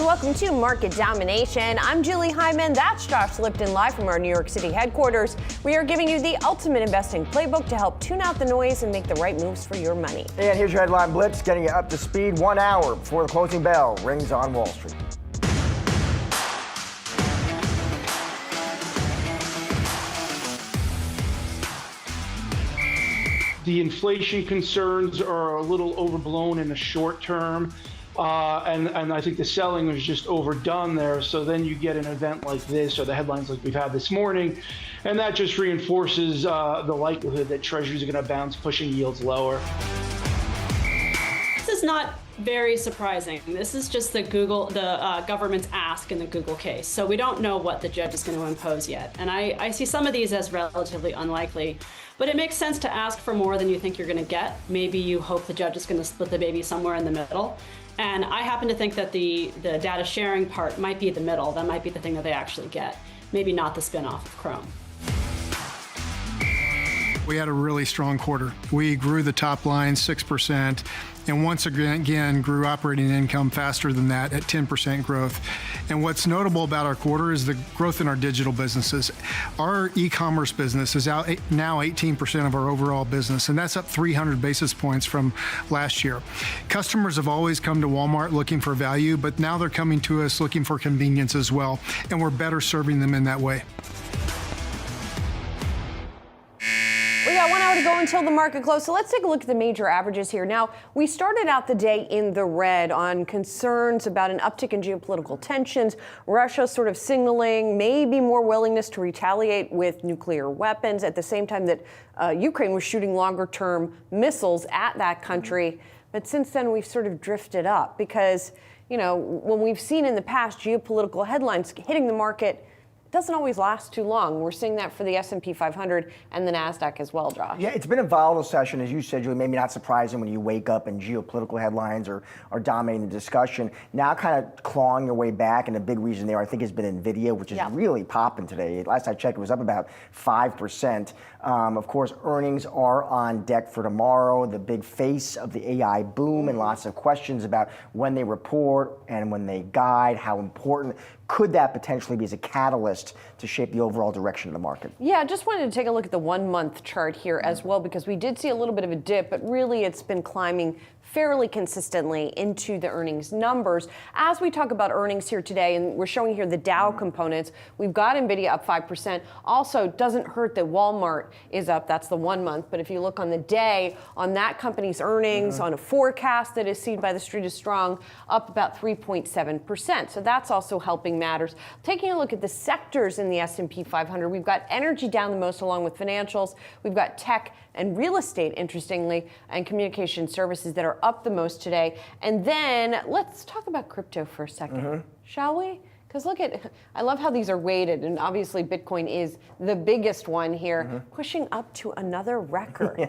and welcome to Market Domination. I'm Julie Hyman. That's Josh Lipton, live from our New York City headquarters. We are giving you the ultimate investing playbook to help tune out the noise and make the right moves for your money. And here's your headline blitz, getting you up to speed 1 hour before the closing bell rings on Wall Street. The inflation concerns are a little overblown in the short term. And I think the selling was just overdone there. So then you get an event like this, or the headlines like we've had this morning, and that just reinforces the likelihood that treasuries are going to bounce, pushing yields lower. This is not very surprising. This is just the government's ask in the Google case. So we don't know what the judge is going to impose yet. And I see some of these as relatively unlikely. But it makes sense to ask for more than you think you're going to get. Maybe you hope the judge is going to split the baby somewhere in the middle. And I happen to think that the data sharing part might be the middle. That might be the thing that they actually get. Maybe not the spin-off of Chrome. We had a really strong quarter. We grew the top line 6%, and once again grew operating income faster than that at 10% growth. And what's notable about our quarter is the growth in our digital businesses. Our e-commerce business is now 18% of our overall business, and that's up 300 basis points from last year. Customers have always come to Walmart looking for value, but now they're coming to us looking for convenience as well, and we're better serving them in that way. We got 1 hour to go until the market close, so let's take a look at the major averages here. Now, we started out the day in the red on concerns about an uptick in geopolitical tensions, Russia sort of signaling maybe more willingness to retaliate with nuclear weapons at the same time that Ukraine was shooting longer-term missiles at that country. But since then, we've sort of drifted up because, you know, when we've seen in the past geopolitical headlines hitting the market, doesn't always last too long. We're seeing that for the S&P 500 and the Nasdaq as well, Josh. Yeah, it's been a volatile session, as you said, Julie. Maybe not surprising when you wake up and geopolitical headlines are dominating the discussion. Now kind of clawing your way back, and the big reason there, I think, has been Nvidia, which is really popping today. Last I checked, it was up about 5%. Of course, earnings are on deck for tomorrow. The big face of the AI boom, and lots of questions about when they report and when they guide, how important could that potentially be as a catalyst to shape the overall direction of the market? Yeah, I just wanted to take a look at the 1 month chart here as well, because we did see a little bit of a dip, but really it's been climbing fairly consistently into the earnings numbers. As we talk about earnings here today, and we're showing here the Dow components, we've got Nvidia up 5%. Also, doesn't hurt that Walmart is up. That's the 1 month. But if you look on the day, on that company's earnings, on a forecast that is seen by the street as strong, up about 3.7%. So that's also helping matters. Taking a look at the sectors in the S&P 500, we've got energy down the most along with financials. We've got tech and real estate, interestingly, and communication services that are up the most today. And then let's talk about crypto for a second, shall we? Because look at, I love how these are weighted, and obviously Bitcoin is the biggest one here, pushing up to another record.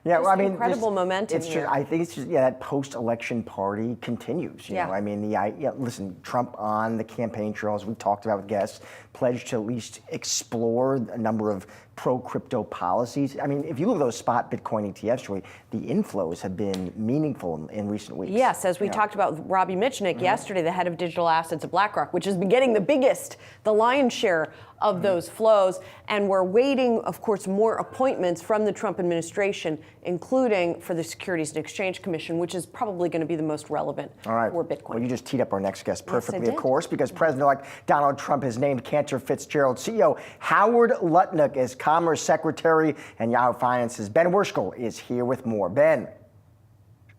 Yeah, well, I mean, incredible momentum it's here. Just, I think it's just, that post-election party continues. You know, I mean, listen, Trump on the campaign trail, as we talked about with guests, pledged to at least explore a number of pro-crypto policies. I mean, if you look at those spot Bitcoin ETFs, Julie, the inflows have been meaningful in recent weeks. Yes, as we talked about with Robbie Mitchnick yesterday, the head of digital assets at BlackRock, which has been getting the lion's share of those flows. And we're waiting, of course, more appointments from the Trump administration, including for the Securities and Exchange Commission, which is probably going to be the most relevant for Bitcoin. Well, you just teed up our next guest perfectly, of course, because President-elect Donald Trump has named Cantor Fitzgerald CEO Howard Lutnick as Commerce Secretary, and Yahoo Finance's Ben Worschel is here with more. Ben.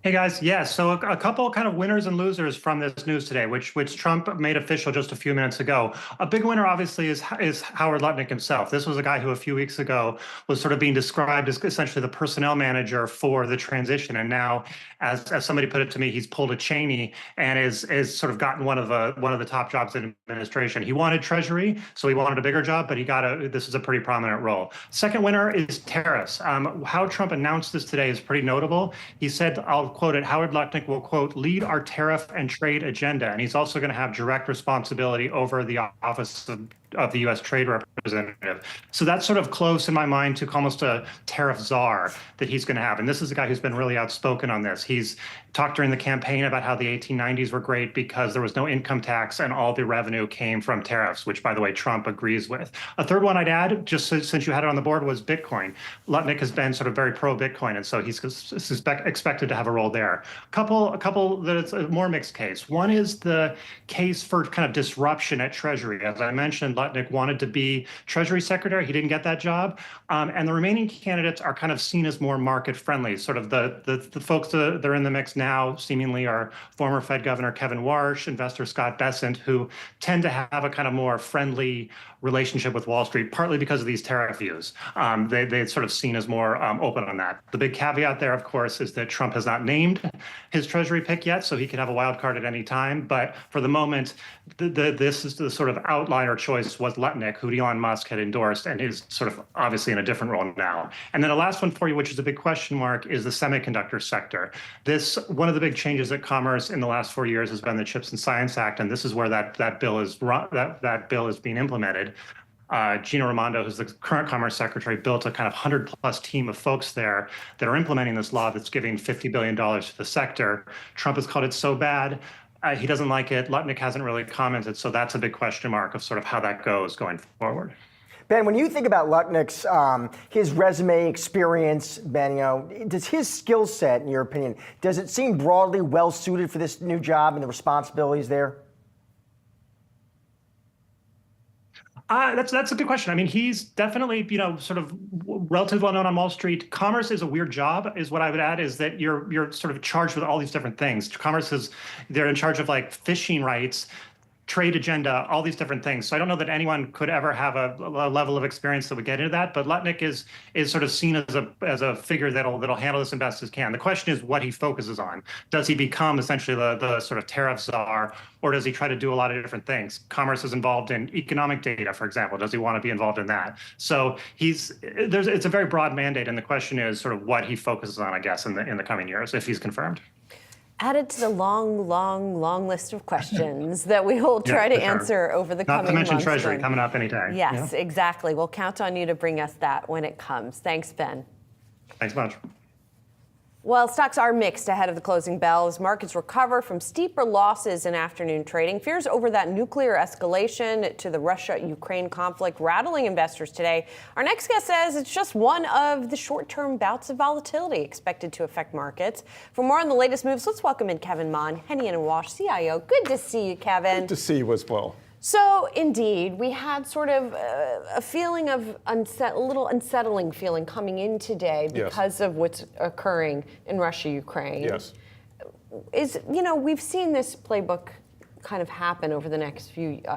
Hey guys, so a couple kind of winners and losers from this news today, which Trump made official just a few minutes ago. A big winner, obviously, is Howard Lutnick himself. This was a guy who a few weeks ago was sort of being described as essentially the personnel manager for the transition, and now, as somebody put it to me, he's pulled a Cheney and is sort of gotten one of the top jobs in administration. He wanted Treasury, so he wanted a bigger job, but this is a pretty prominent role. Second winner is tariffs. How Trump announced this today is pretty notable. He said, I'll quote it, Howard Lutnick will, quote, lead our tariff and trade agenda. And he's also going to have direct responsibility over the Office of of the U.S. Trade Representative. So that's sort of close in my mind to almost a tariff czar that he's going to have. And this is a guy who's been really outspoken on this. He's talked during the campaign about how the 1890s were great because there was no income tax and all the revenue came from tariffs, which, by the way, Trump agrees with. A third one I'd add, just since you had it on the board, was Bitcoin. Lutnick has been sort of very pro-Bitcoin, and so he's expected to have a role there. A couple that it's a more mixed case. One is the case for kind of disruption at Treasury. As I mentioned, Lutnick wanted to be Treasury Secretary. He didn't get that job. And the remaining candidates are kind of seen as more market-friendly. Sort of the folks that are in the mix now seemingly are former Fed Governor Kevin Warsh, investor Scott Bessent, who tend to have a kind of more friendly relationship with Wall Street, partly because of these tariff views. They're sort of seen as more open on that. The big caveat there, of course, is that Trump has not named his Treasury pick yet, so he could have a wild card at any time. But for the moment, this is the sort of outlier choice was Lutnick, who Elon Musk had endorsed, and is sort of obviously in a different role now. And then the last one for you, which is a big question mark, is the semiconductor sector. One of the big changes at Commerce in the last 4 years has been the Chips and Science Act, and this is where that bill is being implemented. Gina Raimondo, who's the current Commerce Secretary, built a kind of 100-plus team of folks there that are implementing this law that's giving $50 billion to the sector. Trump has called it so bad. He doesn't like it. Lutnick hasn't really commented, so that's a big question mark of sort of how that goes going forward. Ben, when you think about Lutnick's, his resume experience, Ben, does his skill set, in your opinion, does it seem broadly well suited for this new job and the responsibilities there? That's a good question. I mean, he's definitely, sort of relatively well known on Wall Street. Commerce is a weird job, is what I would add, is that you're sort of charged with all these different things. They're in charge of like fishing rights, trade agenda, all these different things. So I don't know that anyone could ever have a level of experience that would get into that. But Lutnick is sort of seen as a figure that'll handle this as best as can. The question is what he focuses on. Does he become essentially the sort of tariff czar, or does he try to do a lot of different things? Commerce is involved in economic data, for example. Does he want to be involved in that? So it's a very broad mandate, and the question is sort of what he focuses on, I guess, in the coming years, if he's confirmed. Added to the long list of questions that we will try to answer over the coming months. Not to mention Treasury coming up anytime. Yes, exactly. We'll count on you to bring us that when it comes. Thanks, Ben. Thanks much. Well, stocks are mixed ahead of the closing bell as markets recover from steeper losses in afternoon trading. Fears over that nuclear escalation to the Russia-Ukraine conflict rattling investors today. Our next guest says it's just one of the short-term bouts of volatility expected to affect markets. For more on the latest moves, let's welcome in Kevin Mon, Henny & Wash CIO. Good to see you, Kevin. Good to see you as well. So, indeed, we had sort of a feeling of a little unsettling feeling coming in today because of what's occurring in Russia, Ukraine. Yes. We've seen this playbook kind of happen over the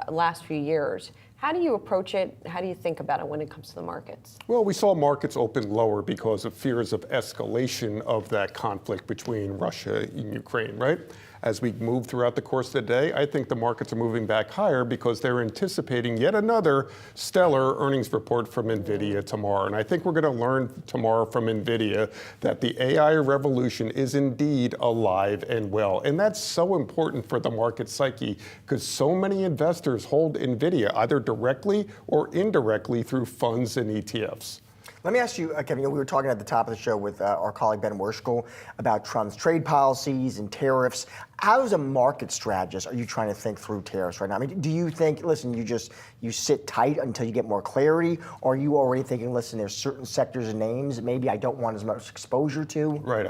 last few years. How do you approach it? How do you think about it when it comes to the markets? Well, we saw markets open lower because of fears of escalation of that conflict between Russia and Ukraine, right? As we move throughout the course of the day, I think the markets are moving back higher because they're anticipating yet another stellar earnings report from Nvidia tomorrow. And I think we're going to learn tomorrow from Nvidia that the AI revolution is indeed alive and well. And that's so important for the market psyche because so many investors hold Nvidia either directly or indirectly through funds and ETFs. Let me ask you, Kevin, we were talking at the top of the show with our colleague Ben Werschel about Trump's trade policies and tariffs. How as a market strategist are you trying to think through tariffs right now? I mean, do you think, listen, you sit tight until you get more clarity, or are you already thinking, listen, there's certain sectors and names that maybe I don't want as much exposure to? Right.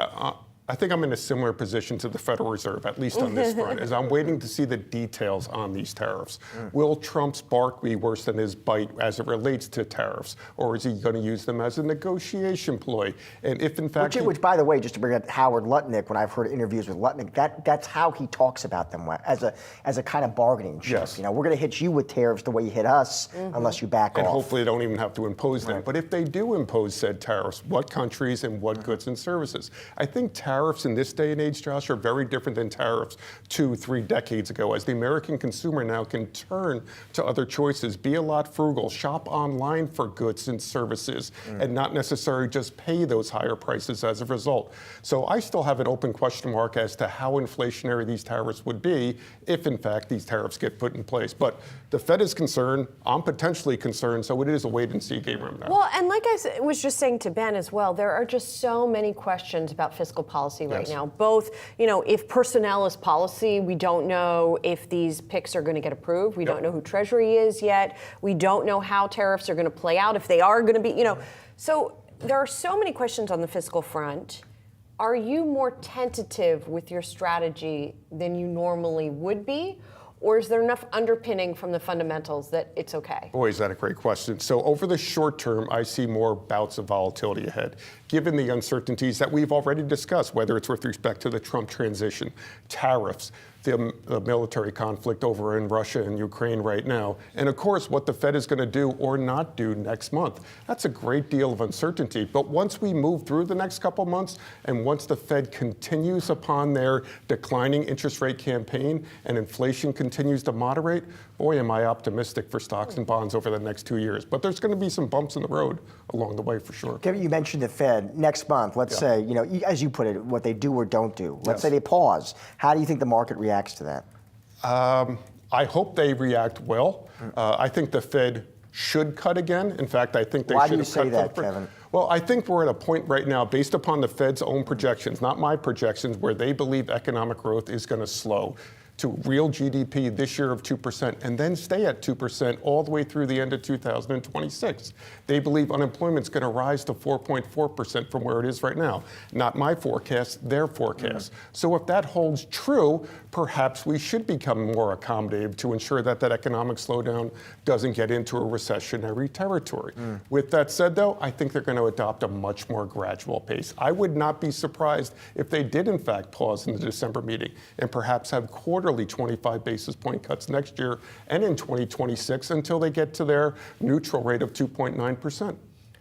I think I'm in a similar position to the Federal Reserve, at least on this front, as I'm waiting to see the details on these tariffs. Will Trump's bark be worse than his bite as it relates to tariffs, or is he going to use them as a negotiation ploy? And if in fact, which by the way, just to bring up Howard Lutnick, when I've heard interviews with Lutnick, that's how he talks about them as a kind of bargaining chip. Yes. We're going to hit you with tariffs the way you hit us, unless you back off. And hopefully they don't even have to impose them. But if they do impose said tariffs, what countries and what goods and services? I think tariffs tariffs in this day and age, Josh, are very different than tariffs 2-3 decades ago, as the American consumer now can turn to other choices, be a lot frugal, shop online for goods and services, and not necessarily just pay those higher prices as a result. So I still have an open question mark as to how inflationary these tariffs would be if, in fact, these tariffs get put in place. But the Fed is concerned. I'm potentially concerned. So it is a wait and see game right now. Well, and like I was just saying to Ben as well, there are just so many questions about fiscal policy right now. Both, if personnel is policy, we don't know if these picks are going to get approved. We don't know who Treasury is yet. We don't know how tariffs are going to play out, if they are going to be, So there are so many questions on the fiscal front. Are you more tentative with your strategy than you normally would be? Or is there enough underpinning from the fundamentals that it's okay? Boy, is that a great question. So over the short term, I see more bouts of volatility ahead, given the uncertainties that we've already discussed, whether it's with respect to the Trump transition, tariffs, the military conflict over in Russia and Ukraine right now, and of course, what the Fed is going to do or not do next month. That's a great deal of uncertainty. But once we move through the next couple months, and once the Fed continues upon their declining interest rate campaign and inflation continues to moderate, boy, am I optimistic for stocks and bonds over the next 2 years. But there's going to be some bumps in the road along the way for sure. Kevin, you mentioned the Fed. Next month, let's say, as you put it, what they do or don't do. Let's say they pause. How do you think the market reacts to that? I hope they react well. I think the Fed should cut again. In fact, I think they Why should do you have say cut that, Kevin? Well, I think we're at a point right now, based upon the Fed's own projections, not my projections, where they believe economic growth is going to slow to real GDP this year of 2% and then stay at 2% all the way through the end of 2026. They believe unemployment's going to rise to 4.4% from where it is right now. Not my forecast, their forecast. So if that holds true, perhaps we should become more accommodative to ensure that that economic slowdown doesn't get into a recessionary territory. With that said, though, I think they're going to adopt a much more gradual pace. I would not be surprised if they did, in fact, pause in the December meeting and perhaps have quarterly 25 basis point cuts next year and in 2026 until they get to their neutral rate of 2.9%.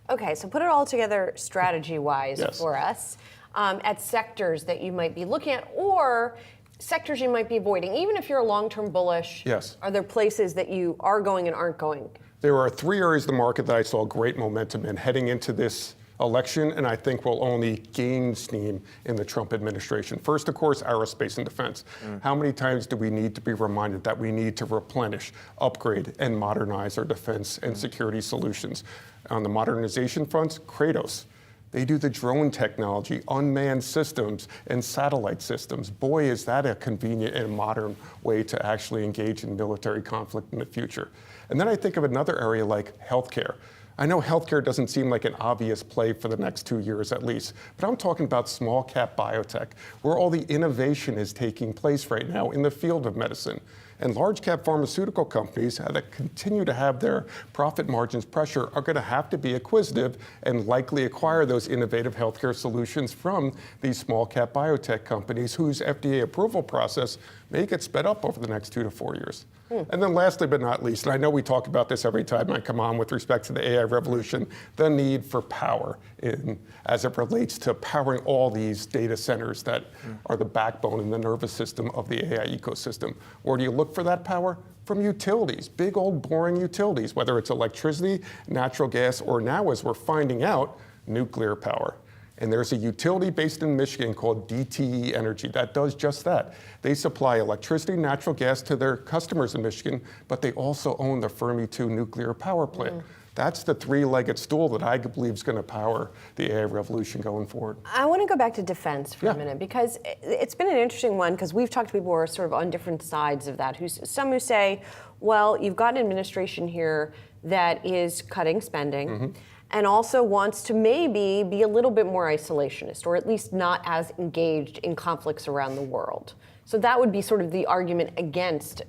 Okay, so put it all together strategy-wise for us at sectors that you might be looking at or sectors you might be avoiding. Even if you're a long-term bullish, are there places that you are going and aren't going? There are 3 areas of the market that I saw great momentum in heading into this election, and I think will only gain steam in the Trump administration. First, of course, aerospace and defense. How many times do we need to be reminded that we need to replenish, upgrade, and modernize our defense and security solutions? On the modernization fronts, Kratos. They do the drone technology, unmanned systems, and satellite systems. Boy, is that a convenient and modern way to actually engage in military conflict in the future. And then I think of another area like healthcare. I know healthcare doesn't seem like an obvious play for the next 2 years at least, but I'm talking about small cap biotech, where all the innovation is taking place right now in the field of medicine. And large cap pharmaceutical companies that continue to have their profit margins pressure are going to have to be acquisitive and likely acquire those innovative healthcare solutions from these small cap biotech companies whose FDA approval process may get sped up over the next 2 to 4 years. And then lastly but not least, and I know we talk about this every time I come on with respect to the AI revolution, the need for power as it relates to powering all these data centers that are the backbone and the nervous system of the AI ecosystem. Where do you look for that power? From utilities, big old boring utilities, whether it's electricity, natural gas, or now, as we're finding out, nuclear power. And there's a utility based in Michigan called DTE Energy that does just that. They supply electricity, natural gas to their customers in Michigan, but they also own the Fermi 2 nuclear power plant. That's the 3-legged stool that I believe is going to power the AI revolution going forward. I want to go back to defense for a minute, because it's been an interesting one, because we've talked to people who are sort of on different sides of that. Some who say, well, you've got an administration here that is cutting spending, and also wants to maybe be a little bit more isolationist, or at least not as engaged in conflicts around the world. So that would be sort of the argument against,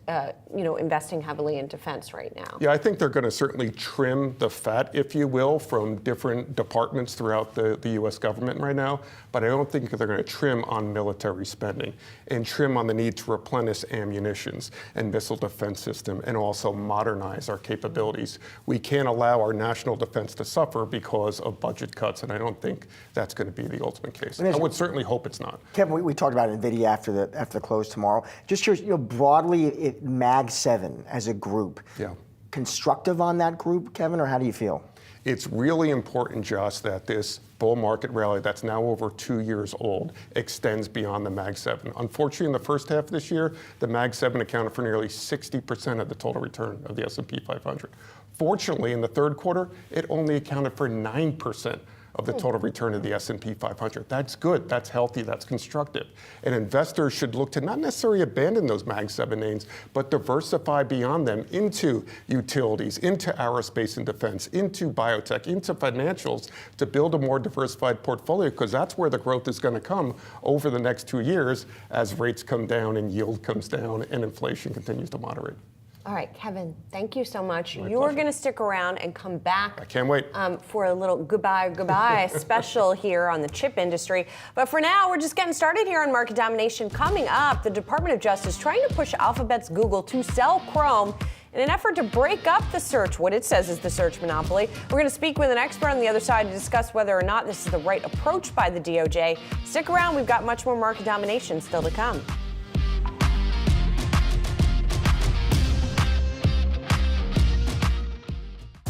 investing heavily in defense right now. Yeah, I think they're going to certainly trim the fat, if you will, from different departments throughout the U.S. government right now. But I don't think they're going to trim on military spending and trim on the need to replenish ammunitions and missile defense system and also modernize our capabilities. We can't allow our national defense to suffer tougher because of budget cuts, and I don't think that's going to be the ultimate case. I would certainly hope it's not. Kevin, we talked about Nvidia after the close tomorrow. Just curious, broadly, Mag 7 as a group. Yeah. Constructive on that group, Kevin, or how do you feel? It's really important, Josh, that this bull market rally that's now over 2 years old extends beyond the Mag 7. Unfortunately, in the first half of this year, the Mag 7 accounted for nearly 60% of the total return of the S&P 500. Fortunately, in the third quarter, it only accounted for 9% of the total return of the S&P 500. That's good, that's healthy, that's constructive. And investors should look to not necessarily abandon those Mag 7 names, but diversify beyond them into utilities, into aerospace and defense, into biotech, into financials to build a more diversified portfolio, because that's where the growth is going to come over the next 2 years as rates come down and yield comes down and inflation continues to moderate. All right, Kevin, thank you so much. My You're pleasure. going to stick around and come back. I can't wait. For a little goodbye special here on the chip industry. But for now, we're just getting started here on Market Domination. Coming up, the Department of Justice trying to push Alphabet's Google to sell Chrome in an effort to break up the search, what it says is the search monopoly. We're going to speak with an expert on the other side to discuss whether or not this is the right approach by the DOJ. Stick around, we've got much more Market Domination still to come.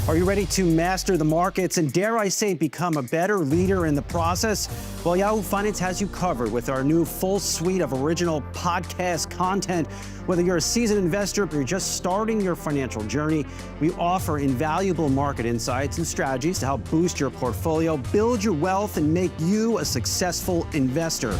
Are you ready to master the markets and, dare I say, become a better leader in the process? Well, Yahoo Finance has you covered with our new full suite of original podcast content. Whether you're a seasoned investor or you're just starting your financial journey, we offer invaluable market insights and strategies to help boost your portfolio, build your wealth, and make you a successful investor.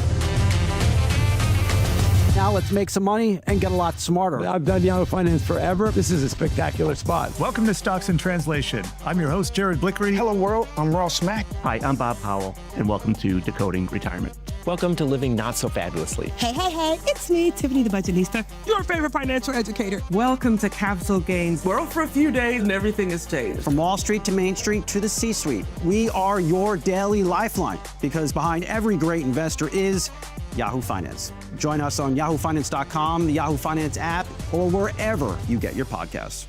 Now let's make some money and get a lot smarter. I've done Yahoo Finance forever. This is a spectacular spot. Welcome to Stocks in Translation. I'm your host, Jared Blickery. Hello, world. I'm Ross Mack. Hi, I'm Bob Powell, and welcome to Decoding Retirement. Welcome to Living Not So Fabulously. Hey, it's me, Tiffany the Budgetista, your favorite financial educator. Welcome to Capital Gains. We're on for a few days and everything has changed. From Wall Street to Main Street to the C-Suite, we are your daily lifeline, because behind every great investor is Yahoo Finance. Join us on yahoofinance.com, the Yahoo Finance app, or wherever you get your podcasts.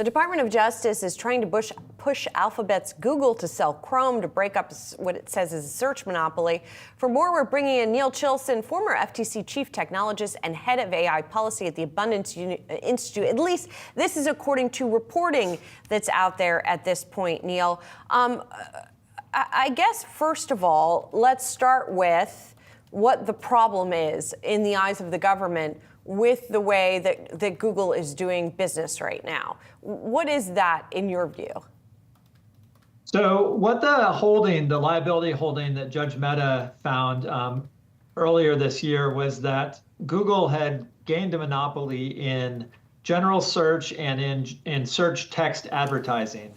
The Department of Justice is trying to push Alphabet's Google to sell Chrome to break up what it says is a search monopoly. For more, we're bringing in Neil Chilson, former FTC chief technologist and head of AI policy at the Abundance Institute. At least this is according to reporting that's out there at this point, Neil. I guess, first of all, let's start with what the problem is in the eyes of the government with the way that Google is doing business right now. What is that in your view? So what the liability holding that Judge Mehta found earlier this year was that Google had gained a monopoly in general search and in search text advertising.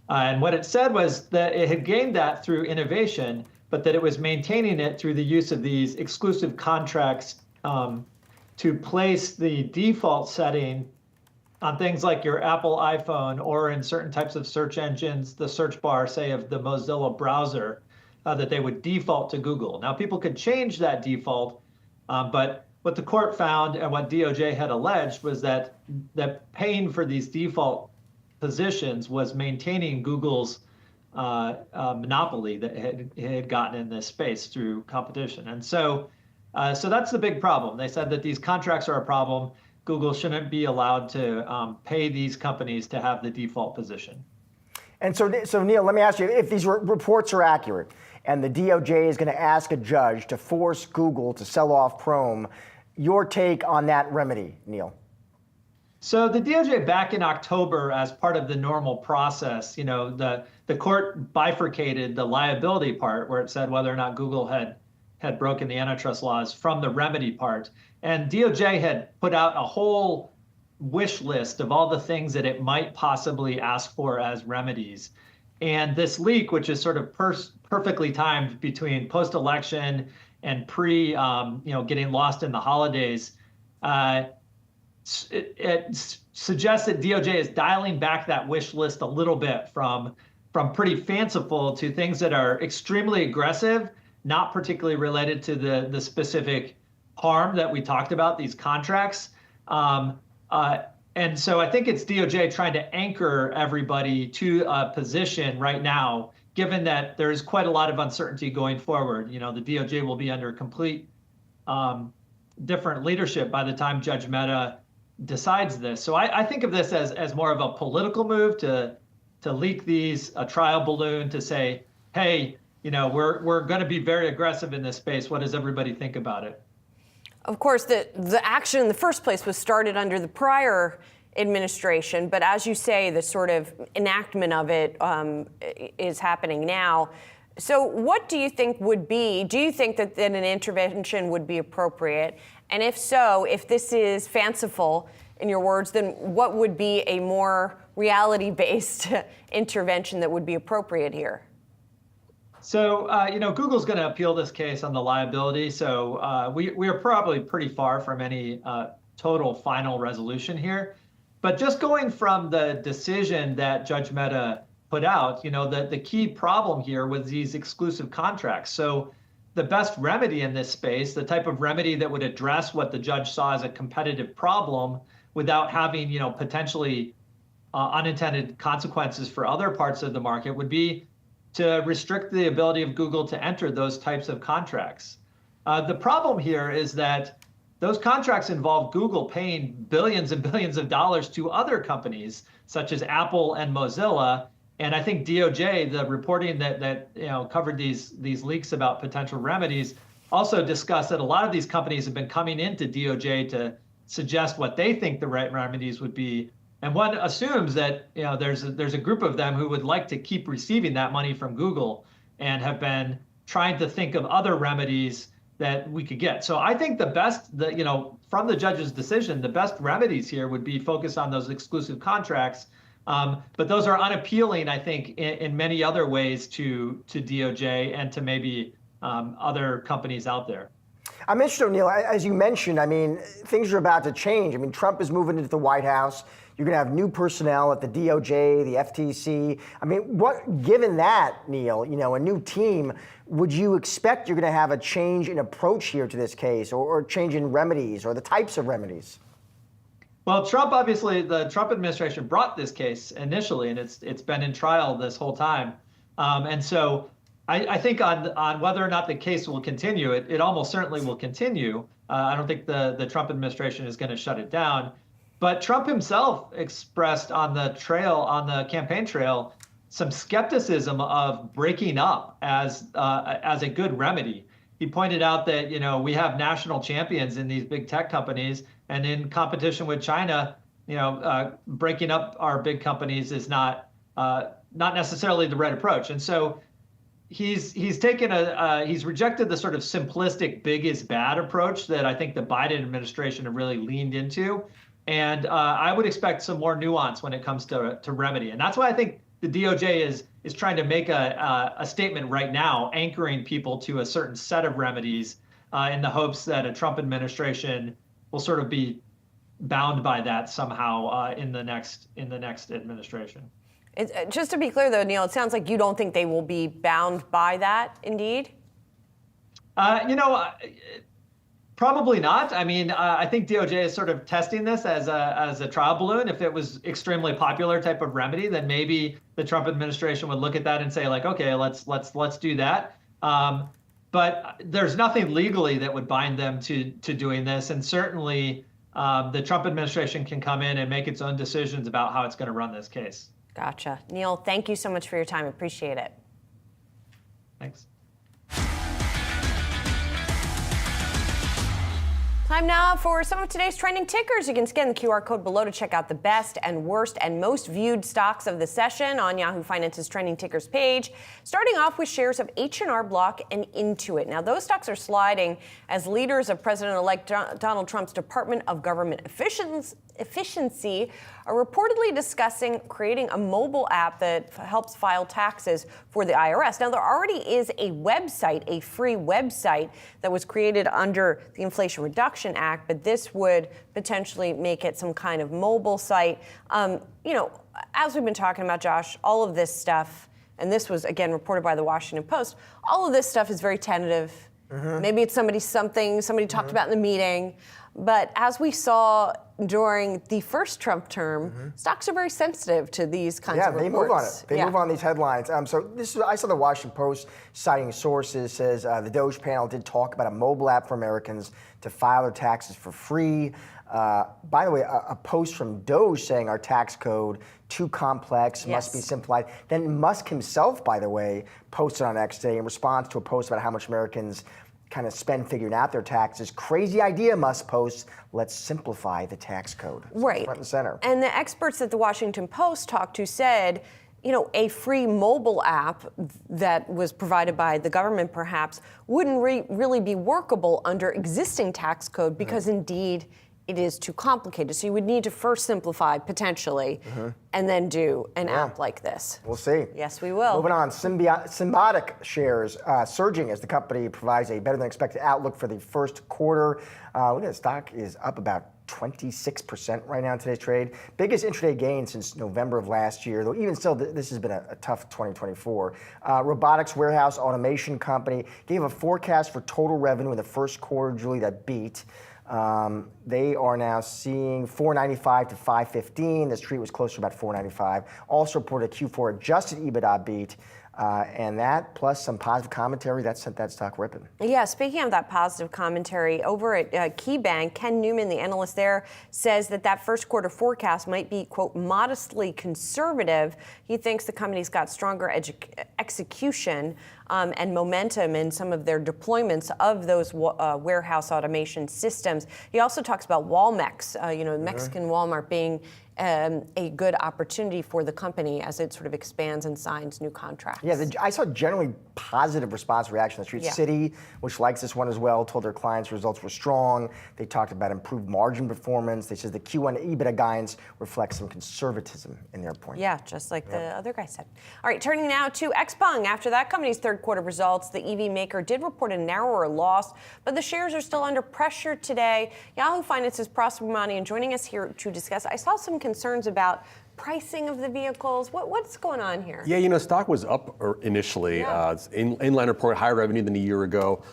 And what it said was that it had gained that through innovation, but that it was maintaining it through the use of these exclusive contracts to place the default setting on things like your Apple iPhone or in certain types of search engines, the search bar, say, of the Mozilla browser, that they would default to Google. Now, people could change that default, but what the court found and what DOJ had alleged was that paying for these default positions was maintaining Google's monopoly that it had gotten in this space through competition. And so that's the big problem. They said that these contracts are a problem. Google shouldn't be allowed to pay these companies to have the default position. And so Neil, let me ask you, if these reports are accurate and the DOJ is going to ask a judge to force Google to sell off Chrome, your take on that remedy, Neil? So the DOJ back in October, as part of the normal process, the court bifurcated the liability part where it said whether or not Google had broken the antitrust laws from the remedy part. And DOJ had put out a whole wish list of all the things that it might possibly ask for as remedies. And this leak, which is sort of perfectly timed between post-election and getting lost in the holidays, it suggests that DOJ is dialing back that wish list a little bit from pretty fanciful to things that are extremely aggressive, not particularly related to the specific harm that we talked about, these contracts. And so I think it's DOJ trying to anchor everybody to a position right now, given that there's quite a lot of uncertainty going forward. The DOJ will be under complete different leadership by the time Judge Mehta decides this. So I think of this as more of a political move to leak these, a trial balloon to say, hey, we're going to be very aggressive in this space. What does everybody think about it? Of course, the action in the first place was started under the prior administration, but as you say, the sort of enactment of it is happening now. So what do you think do you think that then an intervention would be appropriate? And if so, if this is fanciful, in your words, then what would be a more reality-based intervention that would be appropriate here? So, Google's going to appeal this case on the liability. So we are probably pretty far from any total final resolution here. But just going from the decision that Judge Mehta put out, the key problem here was these exclusive contracts. So the best remedy in this space, the type of remedy that would address what the judge saw as a competitive problem without having, potentially unintended consequences for other parts of the market, would be to restrict the ability of Google to enter those types of contracts. The problem here is that those contracts involve Google paying billions and billions of dollars to other companies, such as Apple and Mozilla. And I think DOJ, the reporting that covered these leaks about potential remedies, also discussed that a lot of these companies have been coming into DOJ to suggest what they think the right remedies would be. And one assumes that there's a group of them who would like to keep receiving that money from Google and have been trying to think of other remedies that we could get. So I think the best, from the judge's decision, the best remedies here would be focused on those exclusive contracts. But those are unappealing, I think, in many other ways to DOJ and to maybe other companies out there. I'm interested, Neil, as you mentioned, things are about to change. Trump is moving into the White House. You're going to have new personnel at the DOJ, the FTC. Given that, Neil, a new team, would you expect you're going to have a change in approach here to this case or change in remedies or the types of remedies? Well, Trump, obviously, the Trump administration brought this case initially, and it's been in trial this whole time. And so I think on whether or not the case will continue, it almost certainly will continue. I don't think the Trump administration is going to shut it down. But Trump himself expressed on the campaign trail, some skepticism of breaking up as a good remedy. He pointed out that, we have national champions in these big tech companies, and in competition with China, breaking up our big companies is not necessarily the right approach. And so he's rejected the sort of simplistic big is bad approach that I think the Biden administration have really leaned into. And I would expect some more nuance when it comes to remedy. And that's why I think the DOJ is trying to make a statement right now, anchoring people to a certain set of remedies in the hopes that a Trump administration will sort of be bound by that somehow in the next administration. Just to be clear, though, Neil, it sounds like you don't think they will be bound by that, indeed? Probably not. I mean, I think DOJ is sort of testing this as a trial balloon. If it was extremely popular type of remedy, then maybe the Trump administration would look at that and say, like, okay, let's do that. But there's nothing legally that would bind them to doing this, and certainly the Trump administration can come in and make its own decisions about how it's going to run this case. Gotcha. Neil, thank you so much for your time. Appreciate it. Thanks. Time now for some of today's trending tickers. You can scan the QR code below to check out the best and worst and most viewed stocks of the session on Yahoo Finance's trending tickers page. Starting off with shares of H&R Block and Intuit. Now, those stocks are sliding as leaders of President-elect Donald Trump's Department of Government Efficiency are reportedly discussing creating a mobile app that helps file taxes for the IRS. Now, there already is a website, a free website that was created under the Inflation Reduction Act, but this would potentially make it some kind of mobile site. As we've been talking about, Josh, all of this stuff, and this was, again, reported by the Washington Post, all of this stuff is very tentative. Maybe it's somebody talked about in the meeting. But as we saw during the first Trump term, stocks are very sensitive to these kinds of reports. Yeah, they move on it. They move on these headlines. I saw the Washington Post citing sources, says the Doge panel did talk about a mobile app for Americans to file their taxes for free. By the way, a post from Doge saying our tax code too complex, must be simplified. Then Musk himself, by the way, posted on X today in response to a post about how much Americans kind of spend figuring out their taxes. Crazy idea, Musk posts. Let's simplify the tax code. So right. Front and center. And the experts that the Washington Post talked to said, a free mobile app that was provided by the government perhaps wouldn't really be workable under existing tax code because indeed it is too complicated. So you would need to first simplify potentially and then do an app like this. We'll see. Yes, we will. Moving on, Symbotic shares surging as the company provides a better than expected outlook for the first quarter. Look at the stock is up about 26% right now in today's trade. Biggest intraday gain since November of last year, though even still, this has been a tough 2024. Robotics warehouse automation company gave a forecast for total revenue in the first quarter, Julie, that beat. They are now seeing 495 to 515. The street was closer to about 495. Also reported a Q4 adjusted EBITDA beat. And that, plus some positive commentary, that sent that stock ripping. Yeah, speaking of that positive commentary, over at KeyBank, Ken Newman, the analyst there, says that first quarter forecast might be, quote, modestly conservative. He thinks the company's got stronger execution and momentum in some of their deployments of those warehouse automation systems. He also talks about Walmex, Mexican Walmart being a good opportunity for the company as it sort of expands and signs new contracts. Yeah, I saw generally positive response reaction on the street. Citi, which likes this one as well, told their clients results were strong. They talked about improved margin performance. They said the Q1 EBITDA guidance reflects some conservatism in their point. Yeah, just like the other guy said. All right, turning now to XPeng. After that company's third quarter results, the EV maker did report a narrower loss, but the shares are still under pressure today. Yahoo Finance's Prosper Money, and joining us here to discuss, I saw some concerns about pricing of the vehicles? What's going on here? Yeah, stock was up initially. Inline report, higher revenue than a year ago.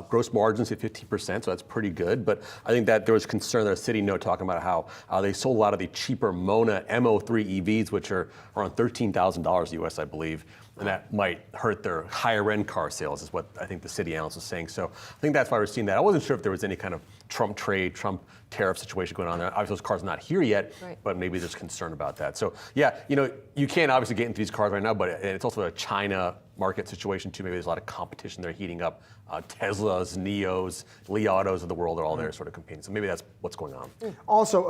Gross margins at 15%, so that's pretty good. But I think that there was concern, there was a Citi note talking about how they sold a lot of the cheaper Mona Mo3 EVs, which are around $13,000 US, I believe. And that might hurt their higher end car sales, is what I think the Citi analyst was saying. So I think that's why we're seeing that. I wasn't sure if there was any kind of Trump trade, Trump tariff situation going on there. Obviously, those cars are not here yet, but maybe there's concern about that. So yeah, you can't obviously get into these cars right now, but it's also a China market situation too. Maybe there's a lot of competition there heating up. Teslas, Neos, Li Autos of the world are all there sort of competing. So maybe that's what's going on. Also,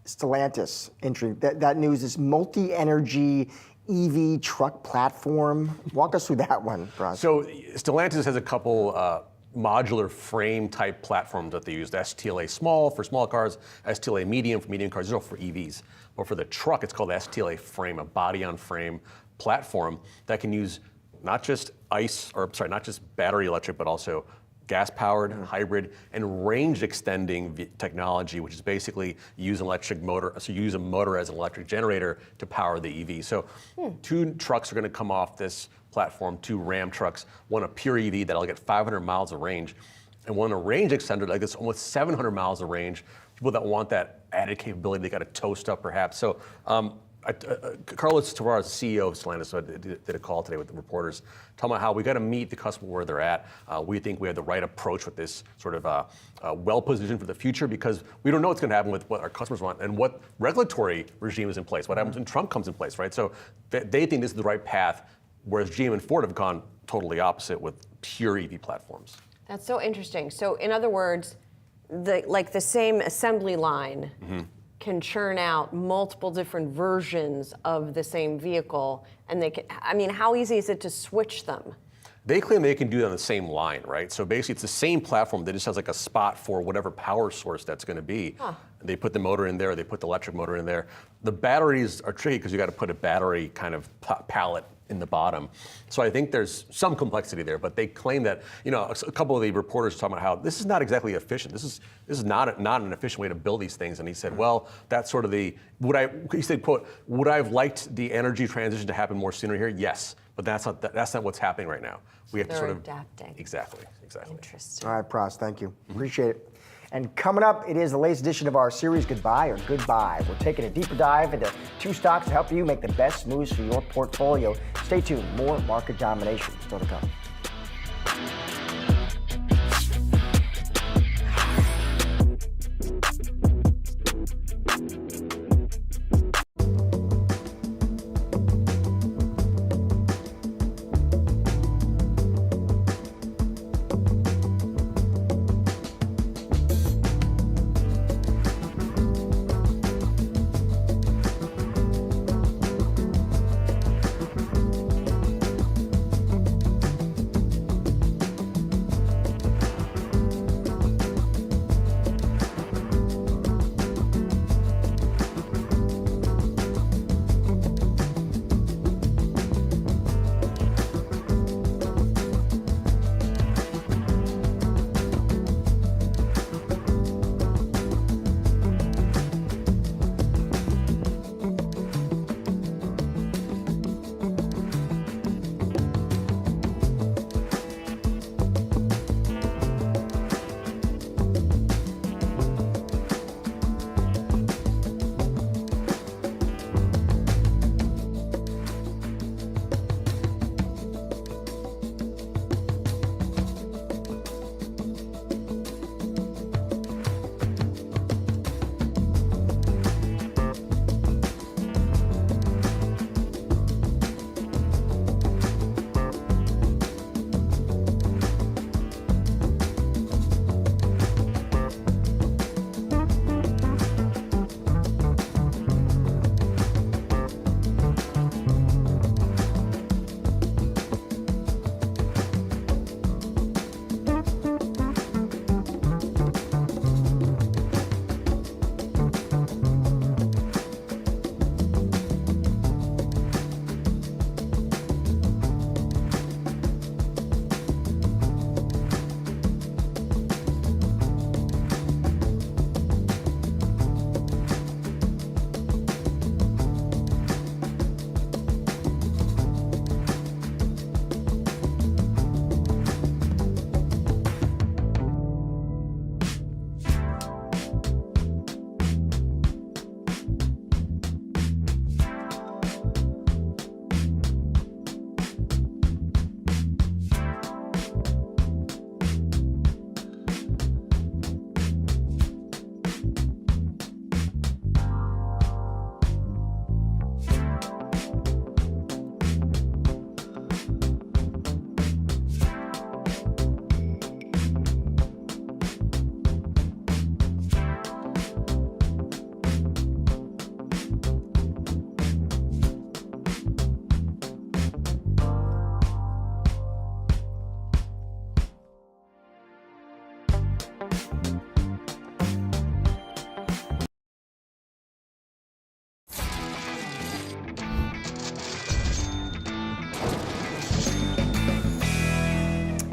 Stellantis entry. That news is multi-energy EV truck platform. Walk us through that one, Ross. So Stellantis has a couple modular frame type platforms that they use. The STLA small for small cars, STLA medium for medium cars, these are all for EVs. But for the truck, it's called the STLA frame, a body on frame platform that can use not just not just battery electric, but also gas-powered, hybrid, and range-extending technology, which is basically use an electric motor. So you use a motor as an electric generator to power the EV. So 2 trucks are going to come off this platform, 2 Ram trucks, one a pure EV that'll get 500 miles of range, and one a range extender like this, almost 700 miles of range. People that want that added capability, they got to toast up perhaps. So Carlos Tavares, CEO of Stellantis, did a call today with the reporters, talking about how we got to meet the customer where they're at. We think we have the right approach with this sort of well-positioned for the future, because we don't know what's going to happen with what our customers want and what regulatory regime is in place, what happens when Trump comes in place, right? So they think this is the right path, whereas GM and Ford have gone totally opposite with pure EV platforms. That's so interesting. So in other words, the same assembly line can churn out multiple different versions of the same vehicle, and they can, how easy is it to switch them? They claim they can do that on the same line, right? So basically it's the same platform that just has like a spot for whatever power source that's going to be. They put the motor in there, they put the electric motor in there. The batteries are tricky because you got to put a battery kind of pallet in the bottom. So I think there's some complexity there, but they claim that, a couple of the reporters talking about how this is not exactly efficient. This is not an efficient way to build these things. And he said, well, that's sort of he said, quote, would I have liked the energy transition to happen more sooner here? Yes, but that's not what's happening right now. We have to sort of adapting. Exactly. Interesting. All right, Pras, thank you. Appreciate it. And coming up, it is the latest edition of our series, Goodbye or Goodbye. We're taking a deeper dive into 2 stocks to help you make the best moves for your portfolio. Stay tuned. More market domination still to come.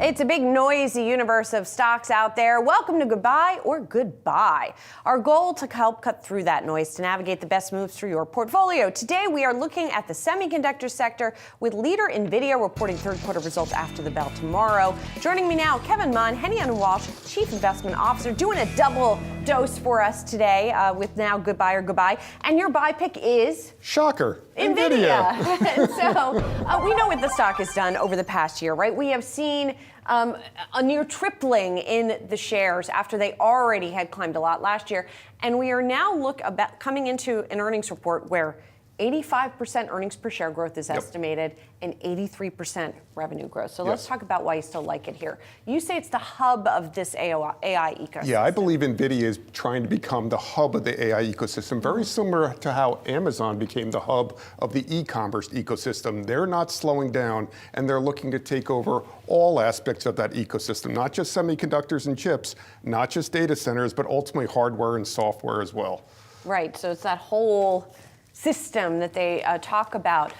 It's a big noisy universe of stocks out there. Welcome to Goodbye or Goodbye. Our goal to help cut through that noise to navigate the best moves for your portfolio. Today we are looking at the semiconductor sector with leader Nvidia reporting third quarter results after the bell tomorrow. Joining me now, Kevin Munn, Henny Walsh, Chief Investment Officer, doing a double dose for us today with now Goodbye or Goodbye. And your buy pick is? Shocker. Nvidia. So we know what the stock has done over the past year, right? We have seen a near tripling in the shares after they already had climbed a lot last year. And we are now coming into an earnings report where 85% earnings per share growth is estimated and 83% revenue growth. So let's talk about why you still like it here. You say it's the hub of this AI ecosystem. Yeah, I believe NVIDIA is trying to become the hub of the AI ecosystem, very similar to how Amazon became the hub of the e-commerce ecosystem. They're not slowing down, and they're looking to take over all aspects of that ecosystem, not just semiconductors and chips, not just data centers, but ultimately hardware and software as well. Right, so it's that whole system that they talk about.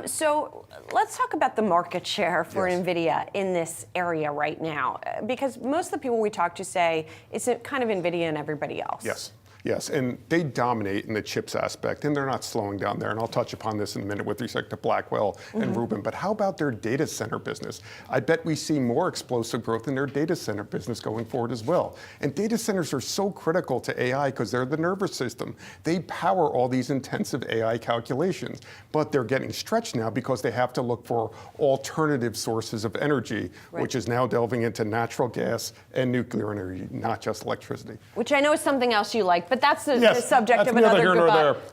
So let's talk about the market share for NVIDIA in this area right now, because most of the people we talk to say it's kind of NVIDIA and everybody else. Yes, and they dominate in the chips aspect, and they're not slowing down there. And I'll touch upon this in a minute with respect to Blackwell and Rubin. But how about their data center business? I bet we see more explosive growth in their data center business going forward as well. And data centers are so critical to AI because they're the nervous system. They power all these intensive AI calculations. But they're getting stretched now because they have to look for alternative sources of energy, which is now delving into natural gas and nuclear energy, not just electricity. Which I know is something else you like, but that's the subject of another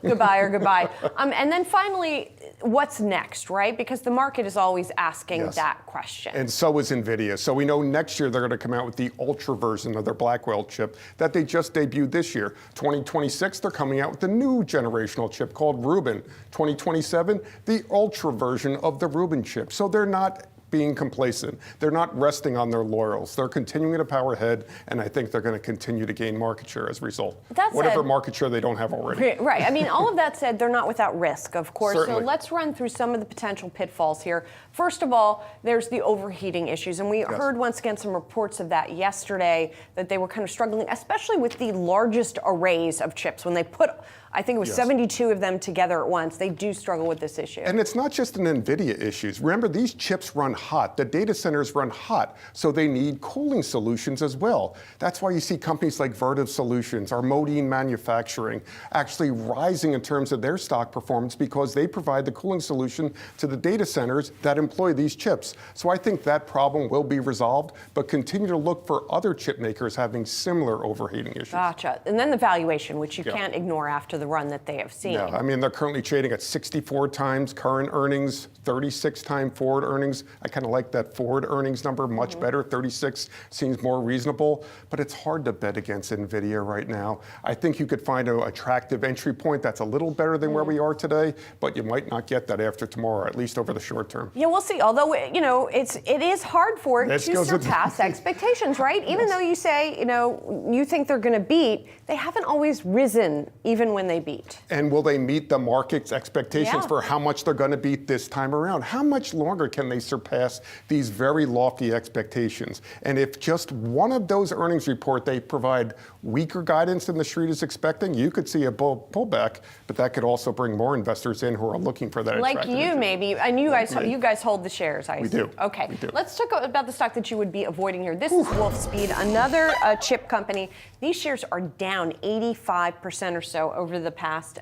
goodbye or goodbye. And then finally, what's next, right? Because the market is always asking that question. And so is NVIDIA. So we know next year they're going to come out with the Ultra version of their Blackwell chip that they just debuted this year. 2026, they're coming out with the new generational chip called Rubin. 2027, the Ultra version of the Rubin chip. So they're not being complacent. They're not resting on their laurels. They're continuing to power ahead, and I think they're going to continue to gain market share as a result. Whatever market share they don't have already. Right. I mean, all of that said, they're not without risk, of course. Certainly. So let's run through some of the potential pitfalls here. First of all, there's the overheating issues, and we heard once again some reports of that yesterday, that they were kind of struggling, especially with the largest arrays of chips. When they put, I think it was 72 of them together at once, they do struggle with this issue. And it's not just an NVIDIA issue. Remember, these chips run hot. The data centers run hot, so they need cooling solutions as well. That's why you see companies like Vertiv Solutions, or Modine Manufacturing, actually rising in terms of their stock performance because they provide the cooling solution to the data centers that employ these chips. So I think that problem will be resolved, but continue to look for other chip makers having similar overheating issues. Gotcha. And then the valuation, which you can't ignore after the run that they have seen. Yeah, I mean, they're currently trading at 64 times current earnings, 36 times forward earnings. I kind of like that forward earnings number much better. 36 seems more reasonable, but it's hard to bet against NVIDIA right now. I think you could find an attractive entry point that's a little better than where we are today, but you might not get that after tomorrow, at least over the short term. Yeah, we'll see. Although, you know, it is hard for it to surpass expectations, right? Even though you say, you know, you think they're going to beat, they haven't always risen even when they beat. And will they meet the market's expectations for how much they're going to beat this time around? How much longer can they surpass these very lofty expectations? And if just one of those earnings report, they provide weaker guidance than the street is expecting, you could see a pullback, but that could also bring more investors in who are looking for that. Like you, maybe. And you guys hold the shares, I assume. We do. Okay. We do. Let's talk about the stock that you would be avoiding here. This is Wolfspeed, another chip company. These shares are down 85% or so over the past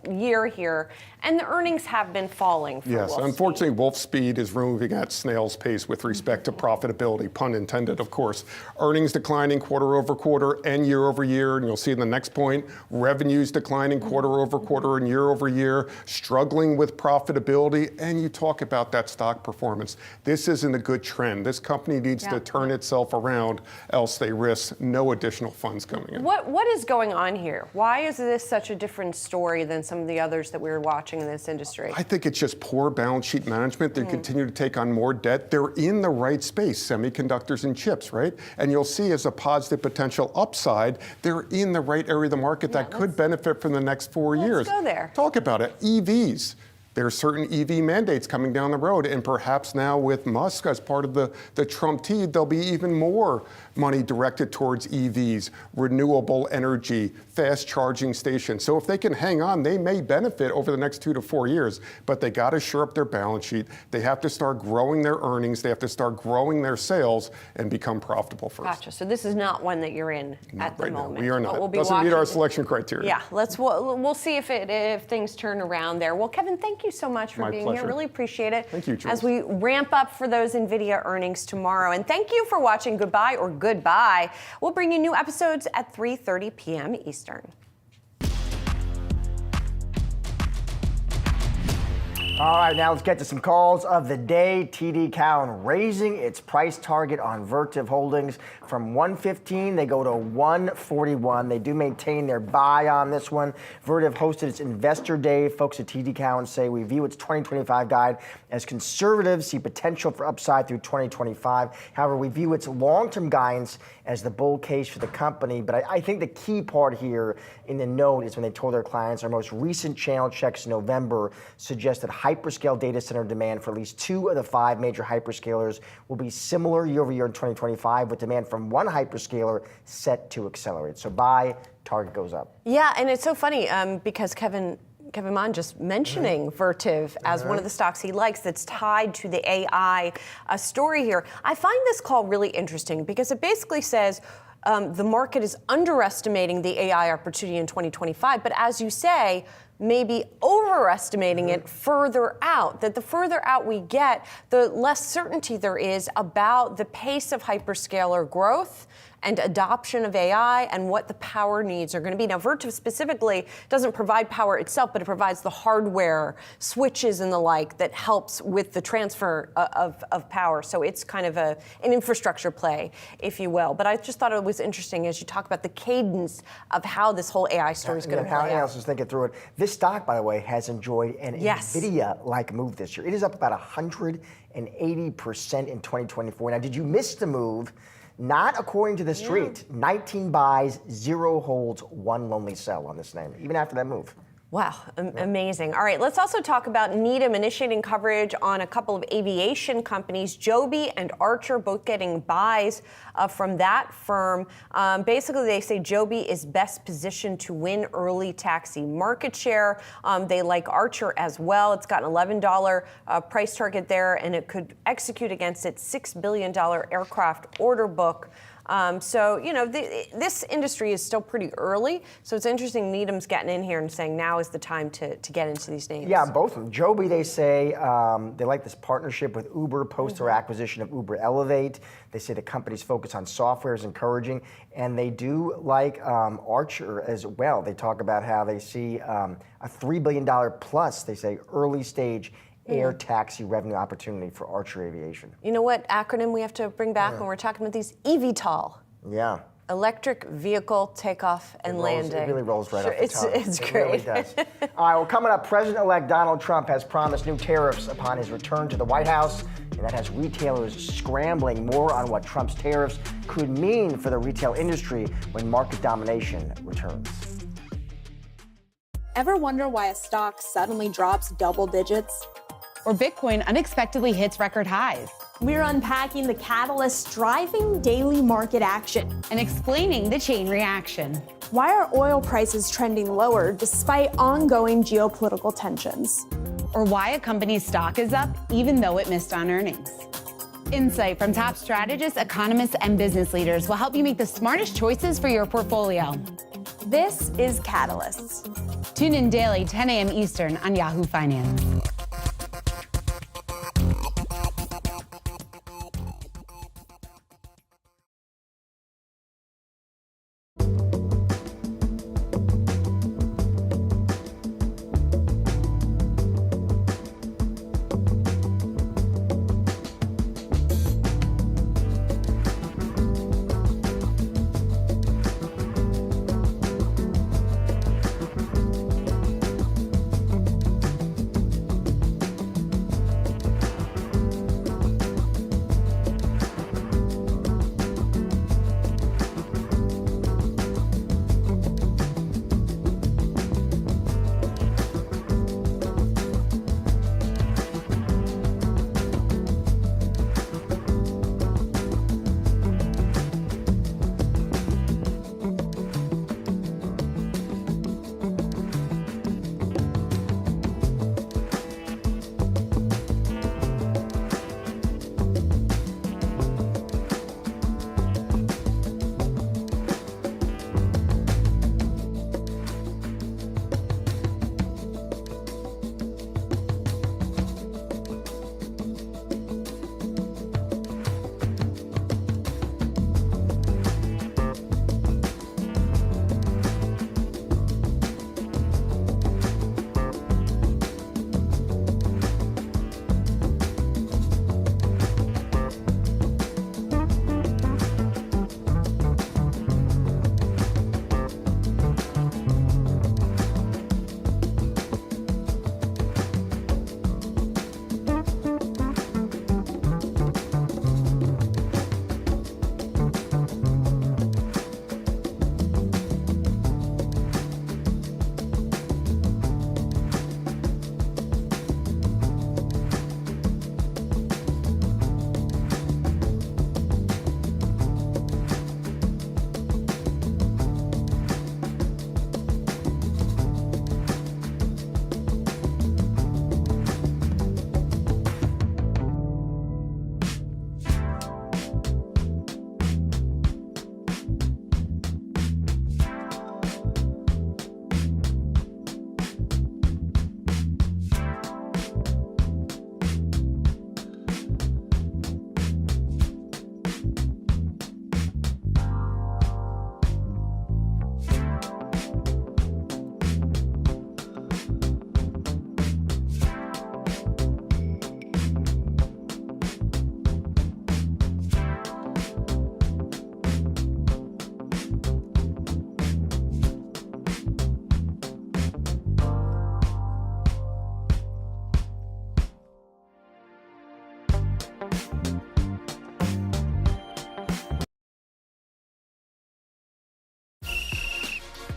year here, and the earnings have been falling for Yes, Wolfspeed. unfortunately, Wolfspeed is moving at snail's pace with respect to profitability, pun intended, of course. Earnings declining quarter over quarter and year over year, and you'll see in the next point, revenues declining quarter over quarter and year over year, struggling with profitability, and you talk about that stock performance. This isn't a good trend. This company needs to turn itself around, else they risk no additional funds coming in. What is going on here? Why is this such a different story than some of the others that we were watching in this industry? I think it's just poor balance sheet management. They continue to take on more debt. They're in the right space, semiconductors and chips, right? And you'll see as a positive potential upside, they're in the right area of the market that could benefit from the next 4 years. Let's go there. Talk about it. EVs. There are certain EV mandates coming down the road, and perhaps now with Musk as part of the Trump team, there'll be even more money directed towards EVs, renewable energy, fast charging stations. So if they can hang on, they may benefit over the next 2 to 4 years, but they got to shore up their balance sheet. They have to start growing their earnings. They have to start growing their sales and become profitable first. Gotcha. So this is not one that you're in at the moment. We are not. We'll be Doesn't meet our watching. selection criteria. Yeah, we'll see if things turn around there. Well, Kevin, thank you so much for My being pleasure. here. Really appreciate it. Thank you, Jules. As we ramp up for those Nvidia earnings tomorrow. And thank you for watching Goodbye or Goodbye. We'll bring you new episodes at 3:30 p.m. Eastern. All right, now let's get to some calls of the day. TD Cowen raising its price target on Vertiv Holdings from 115. They go to 141. They do maintain their buy on this one. Vertiv hosted its investor day. Folks at TD Cowen say we view its 2025 guide as conservative, see potential for upside through 2025. However, we view its long-term guidance as the bull case for the company. But I think the key part here in the note is when they told their clients our most recent channel checks in November suggest that hyperscale data center demand for at least 2 of the 5 major hyperscalers will be similar year over year in 2025, with demand from one hyperscaler set to accelerate. So buy, target goes up. Yeah, and it's so funny because Kevin Mann just mentioning Vertiv as one of the stocks he likes that's tied to the AI story here. I find this call really interesting because it basically says the market is underestimating the AI opportunity in 2025, but as you say, maybe overestimating it further out, that the further out we get, the less certainty there is about the pace of hyperscaler growth and adoption of AI and what the power needs are going to be. Now, Vertiv specifically doesn't provide power itself, but it provides the hardware, switches and the like that helps with the transfer of power. So it's kind of an infrastructure play, if you will. But I just thought it was interesting as you talk about the cadence of how this whole AI story is going to play out. How else is thinking through it? This stock, by the way, has enjoyed an Nvidia-like move this year. It is up about 180% in 2024. Now, did you miss the move? Not according to the street. 19 buys, 0 holds, 1 lonely sell on this name, even after that move. Wow, amazing. All right, let's also talk about Needham initiating coverage on a couple of aviation companies. Joby and Archer both getting buys from that firm. Basically, they say Joby is best positioned to win early taxi market share. They like Archer as well. It's got an $11 price target there, and it could execute against its $6 billion aircraft order book. So, you know, this industry is still pretty early. So it's interesting Needham's getting in here and saying now is the time to get into these names. Yeah, both of them. Joby, they say they like this partnership with Uber post their acquisition of Uber Elevate. They say the company's focus on software is encouraging. And they do like Archer as well. They talk about how they see a $3 billion plus, they say, early stage air taxi revenue opportunity for Archer Aviation. You know what acronym we have to bring back when we're talking about these? eVTOL. Yeah. Electric vehicle takeoff and landing. It really rolls right off the tongue. It's it great. Really does. All right, well, coming up, President-elect Donald Trump has promised new tariffs upon his return to the White House, and that has retailers scrambling. More on what Trump's tariffs could mean for the retail industry when market domination returns. Ever wonder why a stock suddenly drops double digits? Or Bitcoin unexpectedly hits record highs. We're unpacking the catalysts driving daily market action and explaining the chain reaction. Why are oil prices trending lower despite ongoing geopolitical tensions? Or why a company's stock is up even though it missed on earnings. Insight from top strategists, economists, and business leaders will help you make the smartest choices for your portfolio. This is Catalysts. Tune in daily, 10 a.m. Eastern on Yahoo Finance.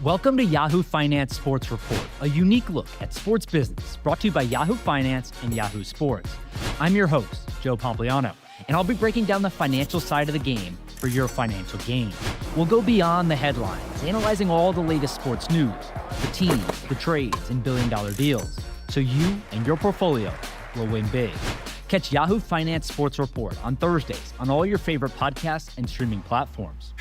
Welcome to Yahoo Finance Sports Report, a unique look at sports business brought to you by Yahoo Finance and Yahoo Sports. I'm your host, Joe Pompliano, and I'll be breaking down the financial side of the game for your financial gain. We'll go beyond the headlines, analyzing all the latest sports news, the teams, the trades, and billion-dollar deals, so you and your portfolio will win big. Catch Yahoo Finance Sports Report on Thursdays on all your favorite podcasts and streaming platforms.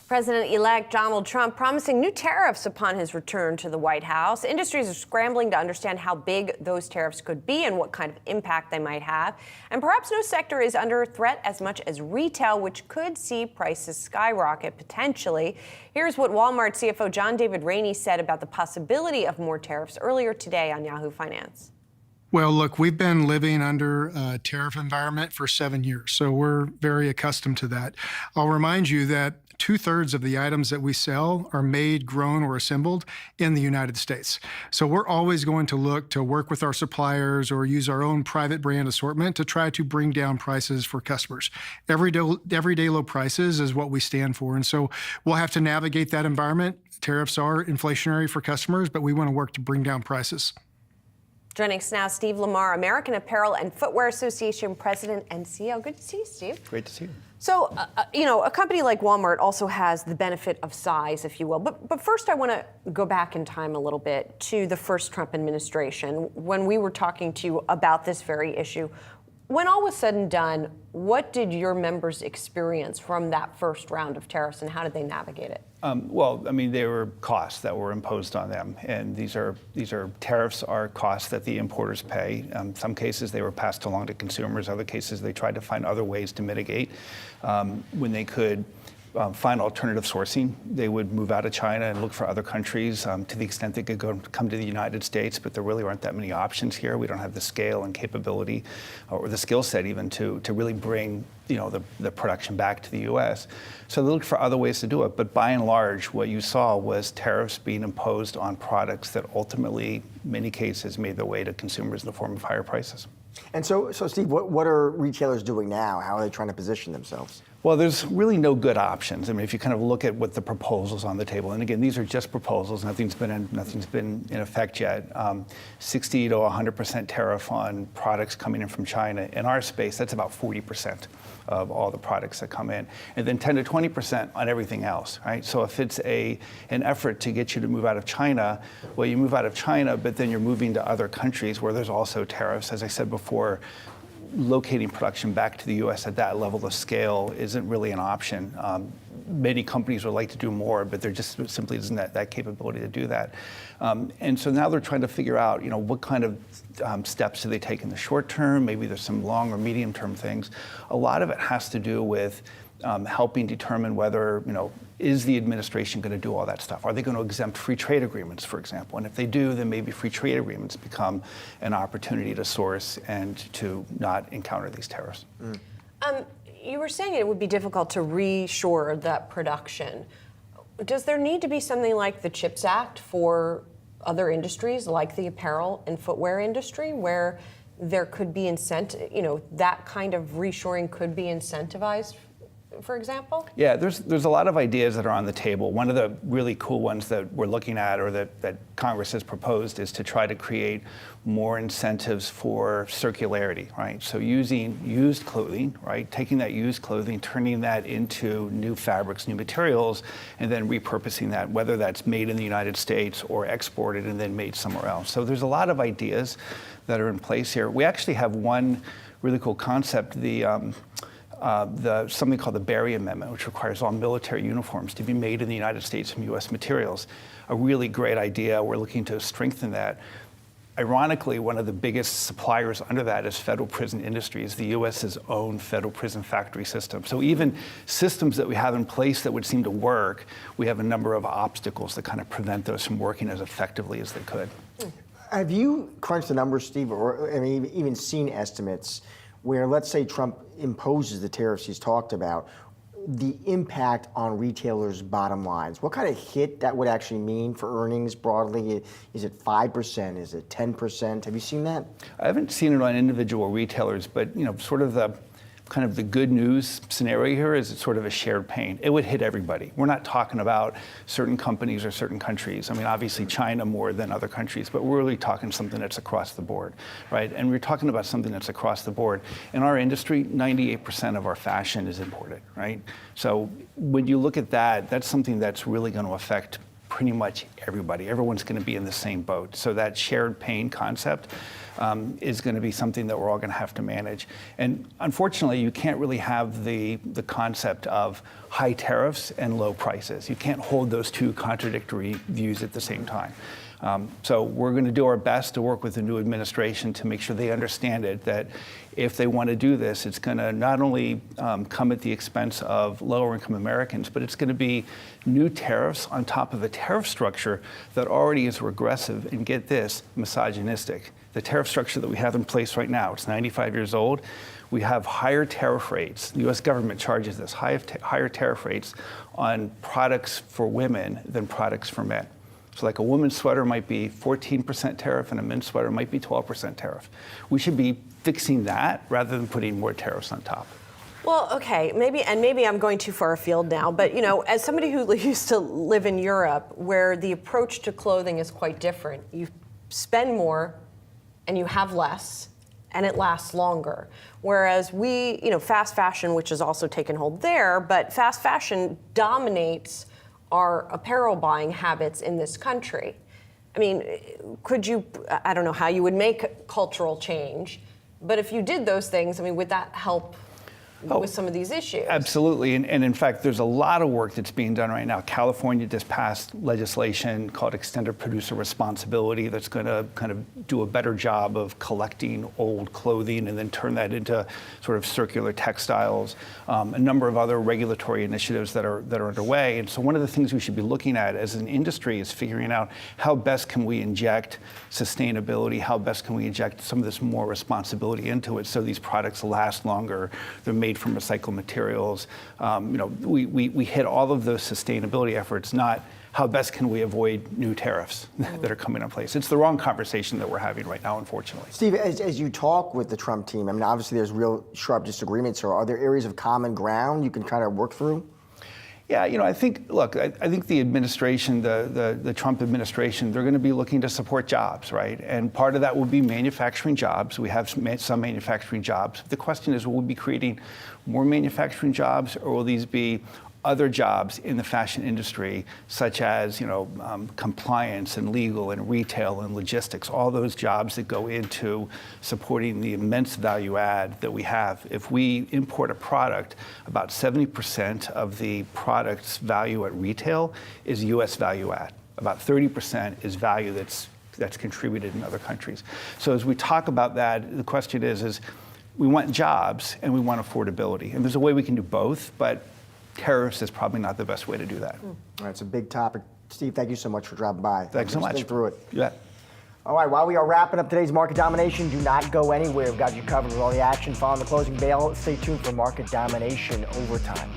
President-elect Donald Trump promising new tariffs upon his return to the White House. Industries are scrambling to understand how big those tariffs could be and what kind of impact they might have. And perhaps no sector is under threat as much as retail, which could see prices skyrocket potentially. Here's what Walmart CFO John David Rainey said about the possibility of more tariffs earlier today on Yahoo Finance. Well, look, we've been living under a tariff environment for 7 years, so we're very accustomed to that. I'll remind you that 2/3 of the items that we sell are made, grown, or assembled in the United States. So we're always going to look to work with our suppliers or use our own private brand assortment to try to bring down prices for customers. Everyday low prices is what we stand for. And so we'll have to navigate that environment. Tariffs are inflationary for customers, but we want to work to bring down prices. Joining us now, Steve Lamar, American Apparel and Footwear Association President and CEO. Good to see you, Steve. Great to see you. So, a company like Walmart also has the benefit of size, if you will. But first, I want to go back in time a little bit to the first Trump administration when we were talking to you about this very issue. When all was said and done, what did your members experience from that first round of tariffs, and how did they navigate it? Well, I mean, there were costs that were imposed on them, and these are tariffs are costs that the importers pay. Some cases they were passed along to consumers. Other cases they tried to find other ways to mitigate. When they could find alternative sourcing, they would move out of China and look for other countries to the extent they could come to the United States, but there really aren't that many options here. We don't have the scale and capability or the skill set even to really bring the production back to the U.S. So they looked for other ways to do it. But by and large, what you saw was tariffs being imposed on products that ultimately, in many cases, made their way to consumers in the form of higher prices. And so Steve, what are retailers doing now? How are they trying to position themselves? Well, there's really no good options. I mean, if you kind of look at what the proposals on the table, and again, these are just proposals. Nothing's been in effect yet. 60 to 100% tariff on products coming in from China. In our space, that's about 40% of all the products that come in, and then 10 to 20% on everything else, right? So if it's an effort to get you to move out of China, well, you move out of China, but then you're moving to other countries where there's also tariffs. As I said before, locating production back to the U.S. at that level of scale isn't really an option. Many companies would like to do more, but there just simply isn't that capability to do that. And so now they're trying to figure out, what kind of steps do they take in the short term? Maybe there's some long or medium term things. A lot of it has to do with helping determine whether, is the administration going to do all that stuff? Are they going to exempt free trade agreements, for example? And if they do, then maybe free trade agreements become an opportunity to source and to not encounter these tariffs. You were saying it would be difficult to reshore that production. Does there need to be something like the CHIPS Act for other industries, like the apparel and footwear industry, where there could be that kind of reshoring could be incentivized, for example? Yeah, there's a lot of ideas that are on the table. One of the really cool ones that we're looking at, or that Congress has proposed, is to try to create more incentives for circularity, right? So using used clothing, right? Taking that used clothing, turning that into new fabrics, new materials, and then repurposing that, whether that's made in the United States or exported and then made somewhere else. So there's a lot of ideas that are in place here. We actually have one really cool concept, something called the Berry Amendment, which requires all military uniforms to be made in the United States from U.S. materials. A really great idea. We're looking to strengthen that. Ironically, one of the biggest suppliers under that is Federal Prison Industries, the U.S.'s own federal prison factory system. So even systems that we have in place that would seem to work, we have a number of obstacles that kind of prevent those from working as effectively as they could. Have you crunched the numbers, Steve, or even seen estimates where, let's say, Trump imposes the tariffs he's talked about, the impact on retailers' bottom lines? What kind of hit that would actually mean for earnings broadly? Is it 5%? Is it 10%? Have you seen that? I haven't seen it on individual retailers, but sort of kind of the good news scenario here is it's sort of a shared pain. It would hit everybody. We're not talking about certain companies or certain countries. I mean, obviously China more than other countries, but we're really talking something that's across the board, right? And we're talking about something that's across the board. In our industry, 98% of our fashion is imported, right? So when you look at that, that's something that's really going to affect pretty much everybody. Everyone's going to be in the same boat. So that shared pain concept is going to be something that we're all going to have to manage. And unfortunately, you can't really have the concept of high tariffs and low prices. You can't hold those two contradictory views at the same time. So we're going to do our best to work with the new administration to make sure they understand it, that if they want to do this, it's going to not only come at the expense of lower income Americans, but it's going to be new tariffs on top of a tariff structure that already is regressive and, get this, misogynistic. The tariff structure that we have in place right now, it's 95 years old. We have higher tariff rates. The U.S. government charges this higher tariff rates on products for women than products for men. So like a woman's sweater might be 14% tariff and a men's sweater might be 12% tariff. We should be fixing that rather than putting more tariffs on top. Well, okay, maybe I'm going too far afield now, but as somebody who used to live in Europe, where the approach to clothing is quite different, you spend more and you have less, and it lasts longer. Whereas we, fast fashion, which has also taken hold there, but fast fashion dominates our apparel buying habits in this country. I mean, I don't know how you would make cultural change, but if you did those things, would that help with some of these issues? Absolutely, and in fact, there's a lot of work that's being done right now. California just passed legislation called extended producer responsibility that's going to kind of do a better job of collecting old clothing and then turn that into sort of circular textiles. A number of other regulatory initiatives that are underway. And so one of the things we should be looking at as an industry is figuring out how best can we inject sustainability, how best can we inject some of this more responsibility into it so these products last longer, they're made from recycled materials. We hit all of those sustainability efforts, not how best can we avoid new tariffs that are coming in place. It's the wrong conversation that we're having right now, unfortunately. Steve, as you talk with the Trump team, obviously there's real sharp disagreements. So are there areas of common ground you can kind of work through? Yeah, I think the administration, the Trump administration, they're going to be looking to support jobs, right? And part of that will be manufacturing jobs. We have some manufacturing jobs. The question is, will we be creating more manufacturing jobs, or will these be other jobs in the fashion industry, such as compliance and legal and retail and logistics, all those jobs that go into supporting the immense value add that we have. If we import a product, about 70% of the product's value at retail is U.S. value add. About 30% is value that's contributed in other countries. So as we talk about that, the question is we want jobs and we want affordability. And there's a way we can do both, but tariffs is probably not the best way to do that. All right, it's a big topic. Steve, thank you so much for dropping by. Thanks so much. Think through it. Yeah. All right, while we are wrapping up today's market domination, do not go anywhere. We've got you covered with all the action following the closing bell. Stay tuned for market domination overtime.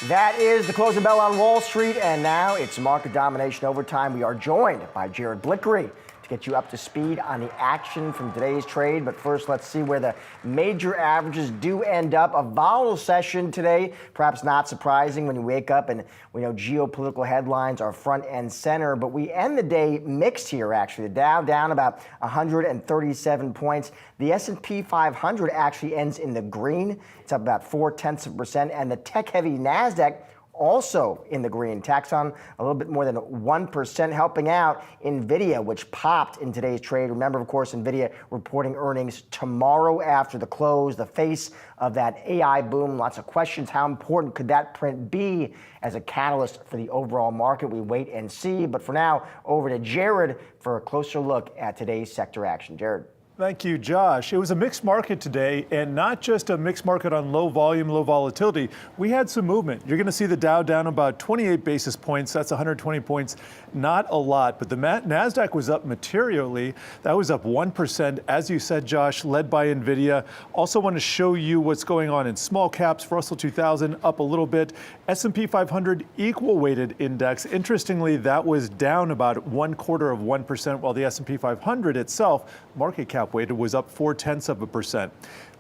That is the closing bell on Wall Street, and now it's Market Domination Overtime. We are joined by Jared Blickery to get you up to speed on the action from today's trade. But first, let's see where the major averages do end up. A volatile session today, perhaps not surprising when you wake up and we know geopolitical headlines are front and center. But we end the day mixed here, actually. The Dow down about 137 points. The S&P 500 actually ends in the green. It's up about 0.4%. And the tech-heavy Nasdaq also in the green. Tax on a little bit more than 1%, helping out Nvidia, which popped in today's trade. Remember, of course, Nvidia reporting earnings tomorrow after the close, the face of that AI boom. Lots of questions. How important could that print be as a catalyst for the overall market? We wait and see. But for now, over to Jared for a closer look at today's sector action. Jared. Thank you, Josh. It was a mixed market today, and not just a mixed market on low volume, low volatility. We had some movement. You're going to see the Dow down about 28 basis points. That's 120 points. Not a lot, but the Nasdaq was up materially. That was up 1%, as you said, Josh, led by Nvidia. Also want to show you what's going on in small caps. Russell 2000 up a little bit. S&P 500 equal weighted index. Interestingly, that was down about 0.25%, while the S&P 500 itself, market cap weighted, was up 0.4%.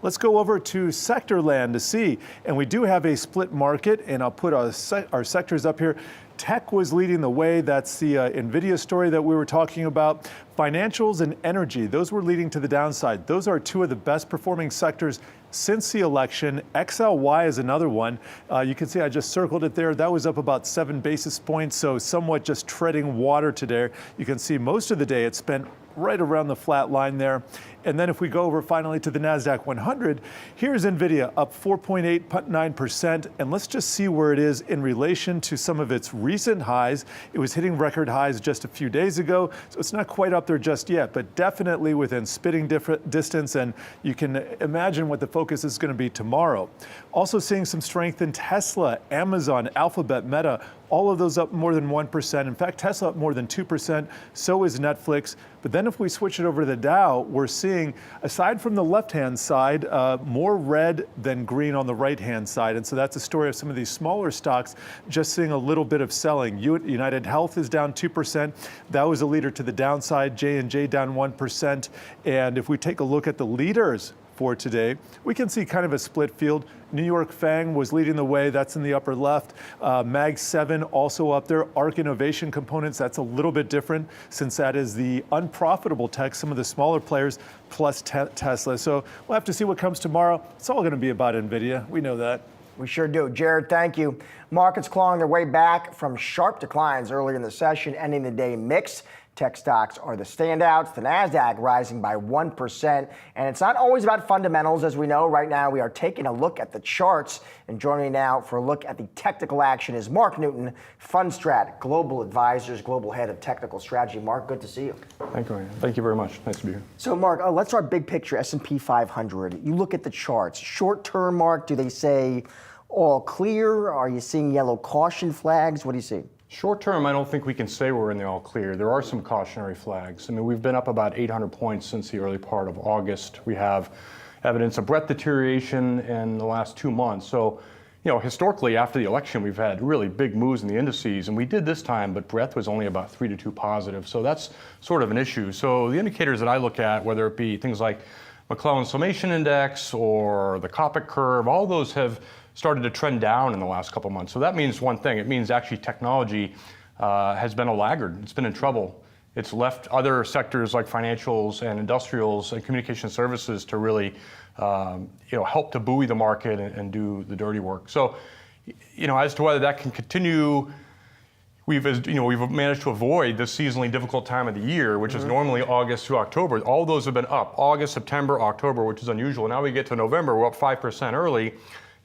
Let's go over to sector land to see. And we do have a split market, and I'll put our sectors up here. Tech was leading the way. That's the Nvidia story that we were talking about. Financials and energy, those were leading to the downside. Those are two of the best performing sectors since the election. XLY is another one. You can see I just circled it there. That was up about 7 basis points, so somewhat just treading water today. You can see most of the day it spent right around the flat line there. And then if we go over finally to the Nasdaq 100, here's Nvidia up 4.89%. And let's just see where it is in relation to some of its recent highs. It was hitting record highs just a few days ago, so it's not quite up there just yet, but definitely within spitting distance. And you can imagine what the focus is going to be tomorrow. Also seeing some strength in Tesla, Amazon, Alphabet, Meta, all of those up more than 1%. In fact, Tesla up more than 2%. So is Netflix. But then if we switch it over to the Dow, we're seeing, aside from the left-hand side, more red than green on the right-hand side. And so that's a story of some of these smaller stocks just seeing a little bit of selling. United Health is down 2%. That was a leader to the downside. J&J down 1%. And if we take a look at the leaders for today, we can see kind of a split field. New York FANG was leading the way. That's in the upper left. Mag 7 also up there. ARC Innovation Components, that's a little bit different since that is the unprofitable tech, some of the smaller players, plus Tesla. So we'll have to see what comes tomorrow. It's all going to be about Nvidia. We know that. We sure do. Jared, thank you. Markets clawing their way back from sharp declines earlier in the session, ending the day mixed. Tech stocks are the standouts. The Nasdaq rising by 1%. And it's not always about fundamentals, as we know. Right now, we are taking a look at the charts. And joining me now for a look at the technical action is Mark Newton, Fundstrat Global Advisors, Global Head of Technical Strategy. Mark, good to see you. Thank you, Ryan. Thank you very much. Nice to be here. So, Mark, let's start big picture, S&P 500. You look at the charts. Short term, Mark, do they say all clear? Are you seeing yellow caution flags? What do you see? Short term, I don't think we can say we're in the all clear. There are some cautionary flags. I mean, we've been up about 800 points since the early part of August. We have evidence of breadth deterioration in the last 2 months. So, you know, historically after the election, we've had really big moves in the indices, and we did this time, but breadth was only about 3 to 2 positive. So that's sort of an issue. So the indicators that I look at, whether it be things like McClellan Summation Index or the Kopic curve, all those have started to trend down in the last couple months. So that means one thing. It means actually technology has been a laggard. It's been in trouble. It's left other sectors like financials and industrials and communication services to really help to buoy the market and do the dirty work. So, as to whether that can continue, we've managed to avoid this seasonally difficult time of the year, which is normally August through October. All those have been up. August, September, October, which is unusual. Now we get to November, we're up 5% early.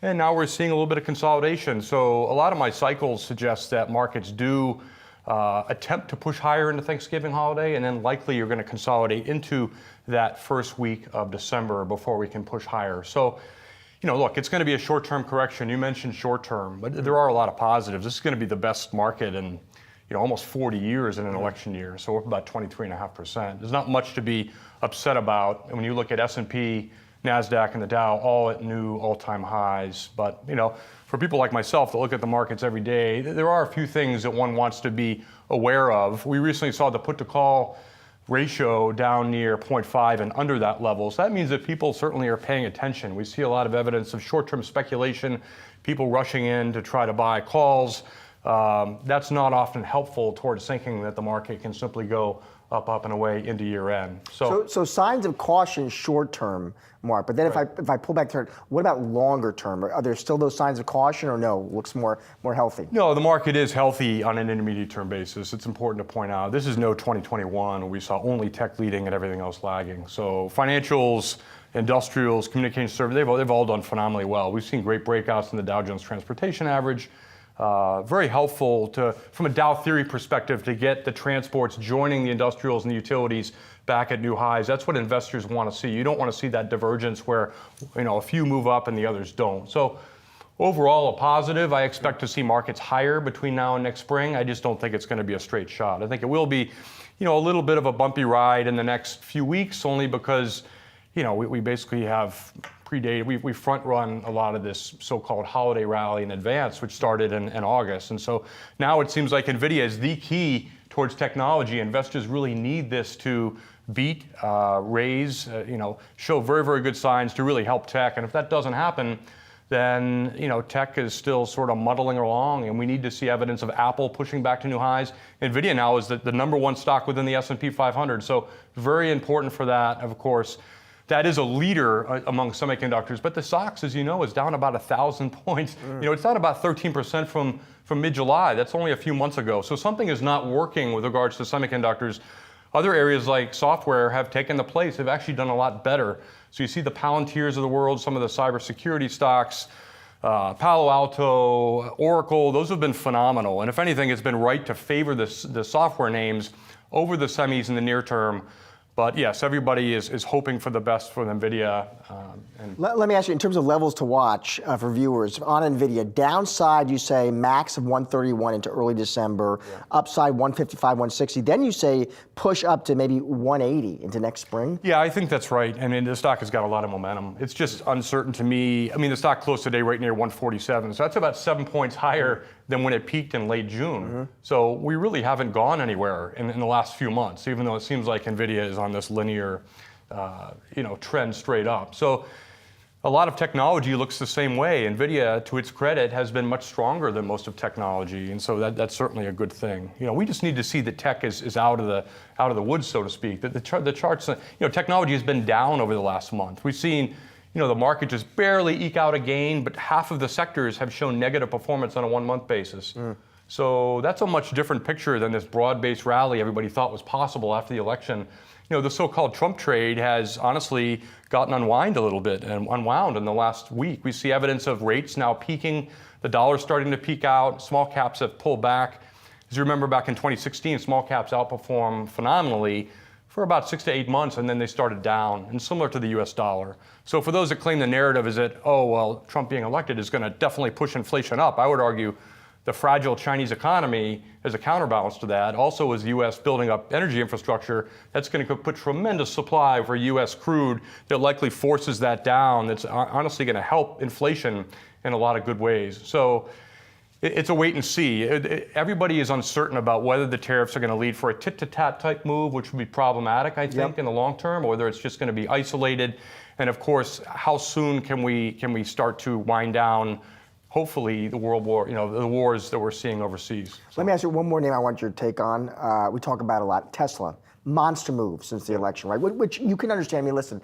And now we're seeing a little bit of consolidation. So a lot of my cycles suggest that markets do attempt to push higher into Thanksgiving holiday, and then likely you're going to consolidate into that first week of December before we can push higher. So, look, it's going to be a short-term correction. You mentioned short-term, but there are a lot of positives. This is going to be the best market in almost 40 years in an election year. So we're up about 23.5%. There's not much to be upset about. And when you look at S&P, Nasdaq and the Dow all at new all-time highs. But, from for people like myself that look at the markets every day, there are a few things that one wants to be aware of. We recently saw the put to call ratio down near 0.5 and under that level. So that means that people certainly are paying attention. We see a lot of evidence of short-term speculation, people rushing in to try to buy calls. That's not often helpful towards thinking that the market can simply go up and away into year end. So signs of caution short term, Mark. But then if I pull back to what about longer term? Are there still those signs of caution, or no? Looks more healthy. No, the market is healthy on an intermediate term basis. It's important to point out this is no 2021 where we saw only tech leading and everything else lagging. So financials, industrials, communication services, they've all done phenomenally well. We've seen great breakouts in the Dow Jones Transportation Average. Very helpful from a Dow theory perspective to get the transports joining the industrials and the utilities back at new highs. That's what investors want to see. You don't want to see that divergence where a few move up and the others don't. So overall, a positive. I expect to see markets higher between now and next spring. I just don't think it's going to be a straight shot. I think it will be, a little bit of a bumpy ride in the next few weeks, only because, we basically have predated. We front run a lot of this so-called holiday rally in advance, which started in August. And so now it seems like Nvidia is the key towards technology. Investors really need this to beat, raise, show very, very good signs to really help tech. And if that doesn't happen, then tech is still sort of muddling along, and we need to see evidence of Apple pushing back to new highs. Nvidia now is the #1 stock within the S&P 500, so very important for that, of course. That is a leader among semiconductors, but the SOX, as you know, is down about 1,000 points. It's down about 13% from mid-July. That's only a few months ago. So something is not working with regards to semiconductors. Other areas like software have taken the place, have actually done a lot better. So you see the Palantirs of the world, some of the cybersecurity stocks, Palo Alto, Oracle, those have been phenomenal. And if anything, it's been right to favor the software names over the semis in the near term. But yes, everybody is hoping for the best for Nvidia. Let me ask you, in terms of levels to watch for viewers, on Nvidia, downside you say max of 131 into early December, upside 155, 160, then you say push up to maybe 180 into next spring? Yeah, I think that's right. I mean, the stock has got a lot of momentum. It's just uncertain to me. I mean, the stock closed today right near 147, so that's about 7 points higher than when it peaked in late June. So we really haven't gone anywhere in the last few months, even though it seems like Nvidia is on this linear, trend straight up. So a lot of technology looks the same way. Nvidia, to its credit, has been much stronger than most of technology, and so that's certainly a good thing. We just need to see that tech is out of the woods, so to speak. That the charts, technology has been down over the last month. We've seen the market just barely eke out a gain, but half of the sectors have shown negative performance on a 1 month basis. So that's a much different picture than this broad-based rally everybody thought was possible after the election. The so-called Trump trade has honestly gotten unwound a little bit and unwound in the last week. We see evidence of rates now peaking, the dollar's starting to peak out, small caps have pulled back. As you remember, back in 2016, small caps outperformed phenomenally for about 6 to 8 months, and then they started down, and similar to the US dollar. So for those that claim the narrative is that, Trump being elected is going to definitely push inflation up, I would argue the fragile Chinese economy as a counterbalance to that. Also, as the U.S. building up energy infrastructure, that's going to put tremendous supply for U.S. crude that likely forces that down. That's honestly going to help inflation in a lot of good ways. So it's a wait and see. Everybody is uncertain about whether the tariffs are going to lead for a tit-to-tat type move, which would be problematic, I think, in the long term, or whether it's just going to be isolated. And of course, how soon can we start to wind down, hopefully, the world war, the wars that we're seeing overseas. Let me ask you one more name I want your take on. We talk about a lot, Tesla. Monster move since the election, right? Which you can understand. I mean, listen,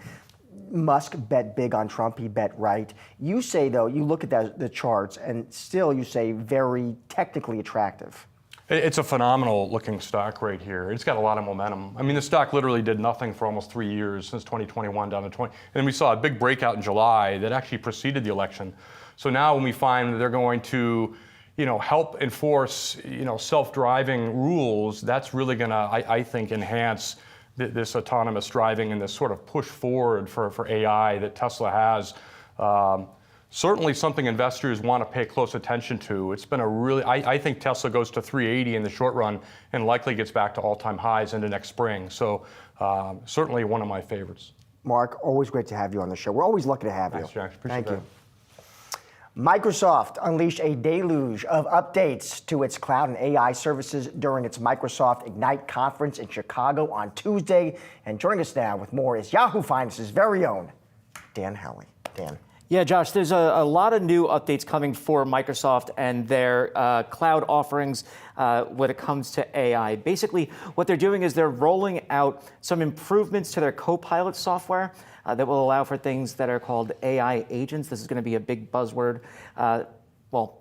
Musk bet big on Trump, he bet right. You say, though, you look at the charts, and still you say very technically attractive. It's a phenomenal looking stock right here. It's got a lot of momentum. I mean, the stock literally did nothing for almost 3 years, since 2021 down to 20. And then we saw a big breakout in July that actually preceded the election. So now when we find that they're going to, help enforce, self-driving rules, that's really going to, I think, enhance this autonomous driving and this sort of push forward for AI that Tesla has. Certainly something investors want to pay close attention to. It's been I think Tesla goes to 380 in the short run and likely gets back to all-time highs into next spring. So certainly one of my favorites. Mark, always great to have you on the show. We're always lucky to have you. Thanks, Jack. Appreciate Thank you. Microsoft unleashed a deluge of updates to its cloud and AI services during its Microsoft Ignite conference in Chicago on Tuesday. And joining us now with more is Yahoo Finance's very own Dan Howley. Dan. Yeah, Josh, there's a lot of new updates coming for Microsoft and their cloud offerings when it comes to AI. Basically, what they're doing is they're rolling out some improvements to their Copilot software that will allow for things that are called AI agents. This is going to be a big buzzword,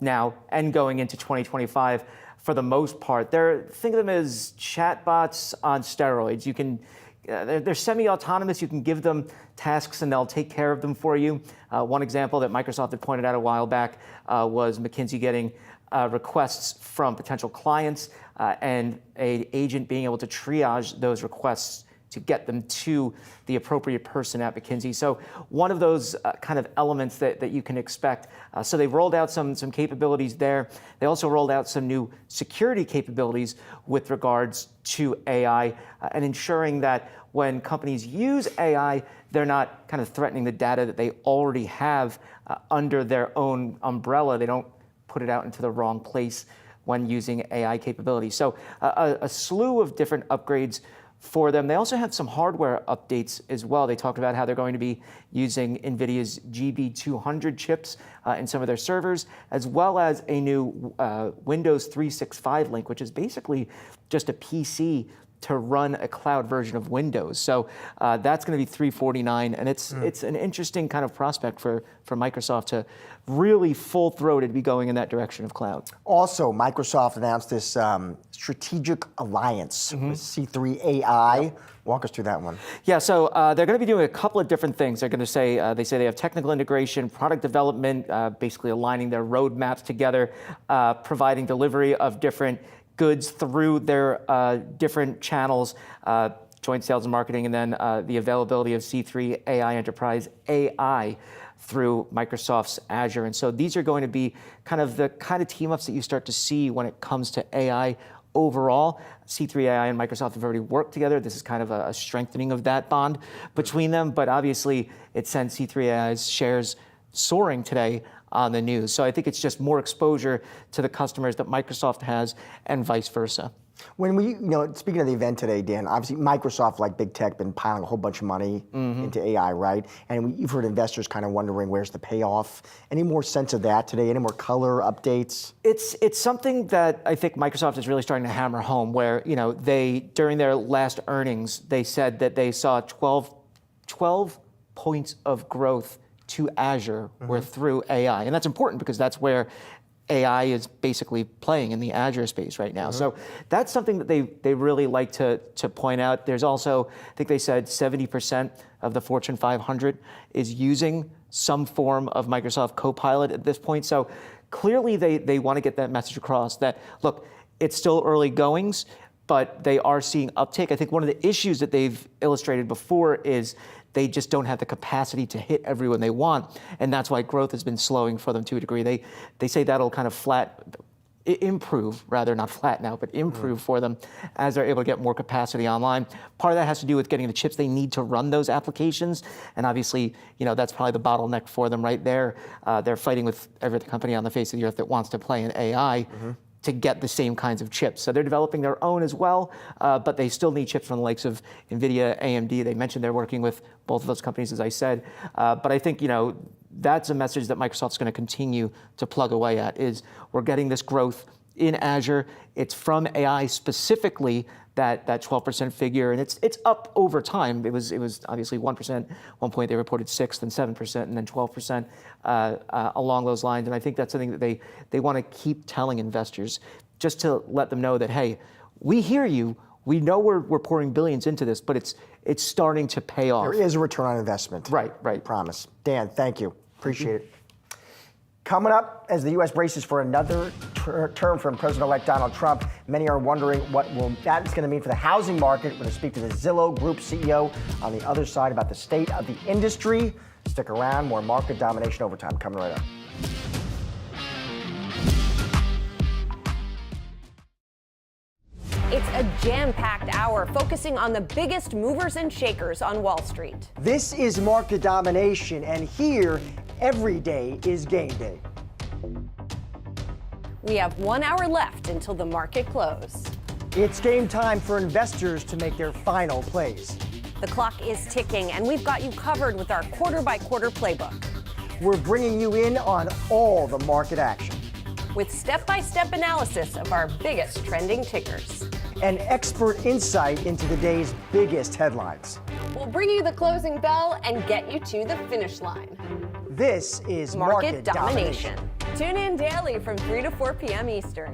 now and going into 2025 for the most part. Think of them as chatbots on steroids. You can they're semi-autonomous. You can give them tasks and they'll take care of them for you. One example that Microsoft had pointed out a while back was McKinsey getting requests from potential clients and an agent being able to triage those requests to get them to the appropriate person at McKinsey. So one of those kind of elements that you can expect. So they've rolled out some capabilities there. They also rolled out some new security capabilities with regards to AI and ensuring that when companies use AI, they're not kind of threatening the data that they already have under their own umbrella. They don't put it out into the wrong place when using AI capabilities. So a slew of different upgrades for them. They also have some hardware updates as well. They talked about how they're going to be using Nvidia's GB200 chips in some of their servers, as well as a new Windows 365 link, which is basically just a PC to run a cloud version of Windows. So that's going to be $349, and it's an interesting kind of prospect for Microsoft to really full-throated be going in that direction of cloud. Also, Microsoft announced this strategic alliance with C3 AI. Walk us through that one. Yeah, so they're going to be doing a couple of different things. They're going to say they have technical integration, product development, basically aligning their roadmaps together, providing delivery of different goods through their different channels, joint sales and marketing, and then the availability of C3 AI Enterprise AI through Microsoft's Azure. And so these are going to be kind of the kind of team ups that you start to see when it comes to AI overall. C3 AI and Microsoft have already worked together. This is kind of a strengthening of that bond between them, but obviously it sent C3 AI's shares soaring today on the news. So I think it's just more exposure to the customers that Microsoft has and vice versa. When we, speaking of the event today, Dan, obviously Microsoft, like big tech, been piling a whole bunch of money into AI, right? And you've heard investors kind of wondering where's the payoff. Any more sense of that today? Any more color updates? It's something that I think Microsoft is really starting to hammer home, where they during their last earnings they said that they saw 12 points of growth to Azure were through AI, and that's important because that's where AI is basically playing in the Azure space right now. So that's something that they really like to point out. There's also, I think they said 70% of the Fortune 500 is using some form of Microsoft Copilot at this point. So clearly they want to get that message across that, look, it's still early goings, but they are seeing uptake. I think one of the issues that they've illustrated before is they just don't have the capacity to hit everyone they want, and that's why growth has been slowing for them to a degree. They say that'll kind of improve, rather not flat now, but improve for them as they're able to get more capacity online. Part of that has to do with getting the chips they need to run those applications, and obviously, that's probably the bottleneck for them right there. They're fighting with every other company on the face of the earth that wants to play in AI. To get the same kinds of chips. So they're developing their own as well, but they still need chips from the likes of Nvidia, AMD. They mentioned they're working with both of those companies, as I said. But I think, that's a message that Microsoft's going to continue to plug away at, is we're getting this growth in Azure. It's from AI specifically, that 12% figure, and it's up over time. It was obviously 1%. One point they reported 6%, then 7%, and then 12% along those lines. And I think that's something that they want to keep telling investors, just to let them know that, hey, we hear you. We know we're pouring billions into this, but it's starting to pay off. There is a return on investment. Right. Promise. Dan, thank you. Appreciate it. Coming up, as the U.S. braces for another term from President-elect Donald Trump, many are wondering what that is going to mean for the housing market. We're going to speak to the Zillow Group CEO on the other side about the state of the industry. Stick around, more market domination overtime coming right up. It's a jam-packed hour focusing on the biggest movers and shakers on Wall Street. This is market domination, and here, every day is game day. We have 1 hour left until the market close. It's game time for investors to make their final plays. The clock is ticking, and we've got you covered with our quarter-by-quarter playbook. We're bringing you in on all the market action. With step-by-step analysis of our biggest trending tickers. And expert insight into the day's biggest headlines. We'll bring you the closing bell and get you to the finish line. This is Market Domination. Tune in daily from 3 to 4 p.m. Eastern.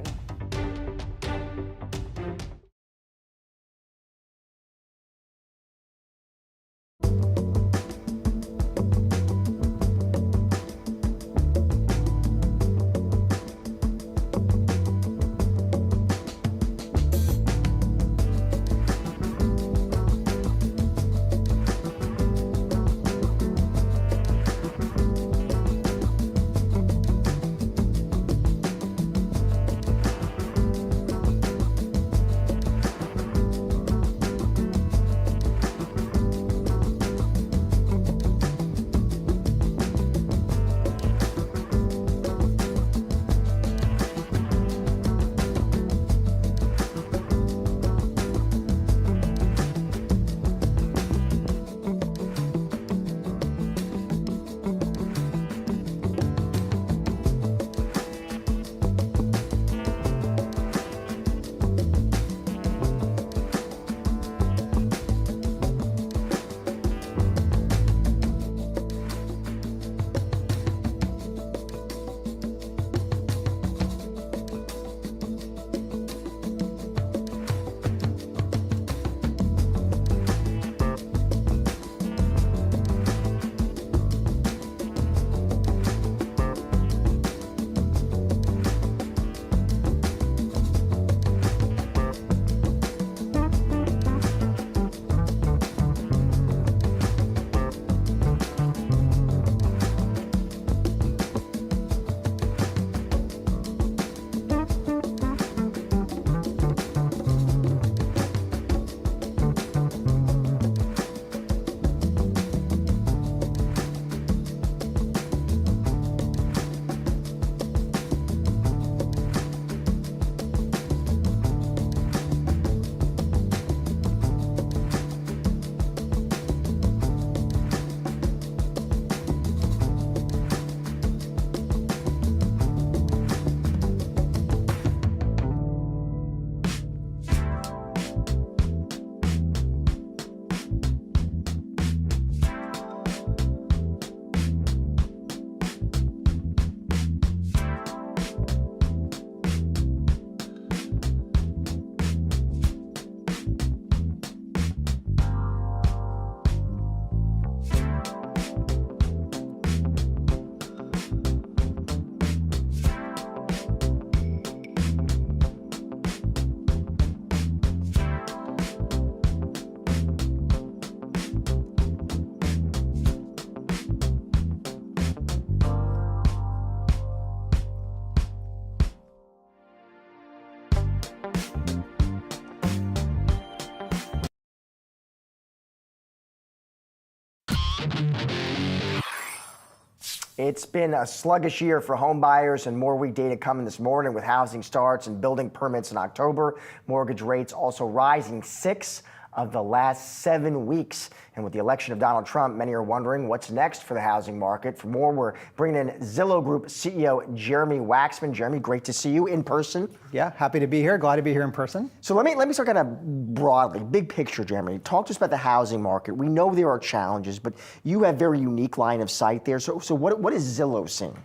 It's been a sluggish year for home buyers, and more weak data coming this morning with housing starts and building permits in October. Mortgage rates also rising 6 of the last 7 weeks. And with the election of Donald Trump, many are wondering what's next for the housing market. For more, we're bringing in Zillow Group CEO Jeremy Waxman. Jeremy, great to see you in person. Yeah, happy to be here. Glad to be here in person. So let me start kind of broadly, big picture, Jeremy. Talk to us about the housing market. We know there are challenges, but you have very unique line of sight there. So what is Zillow seeing?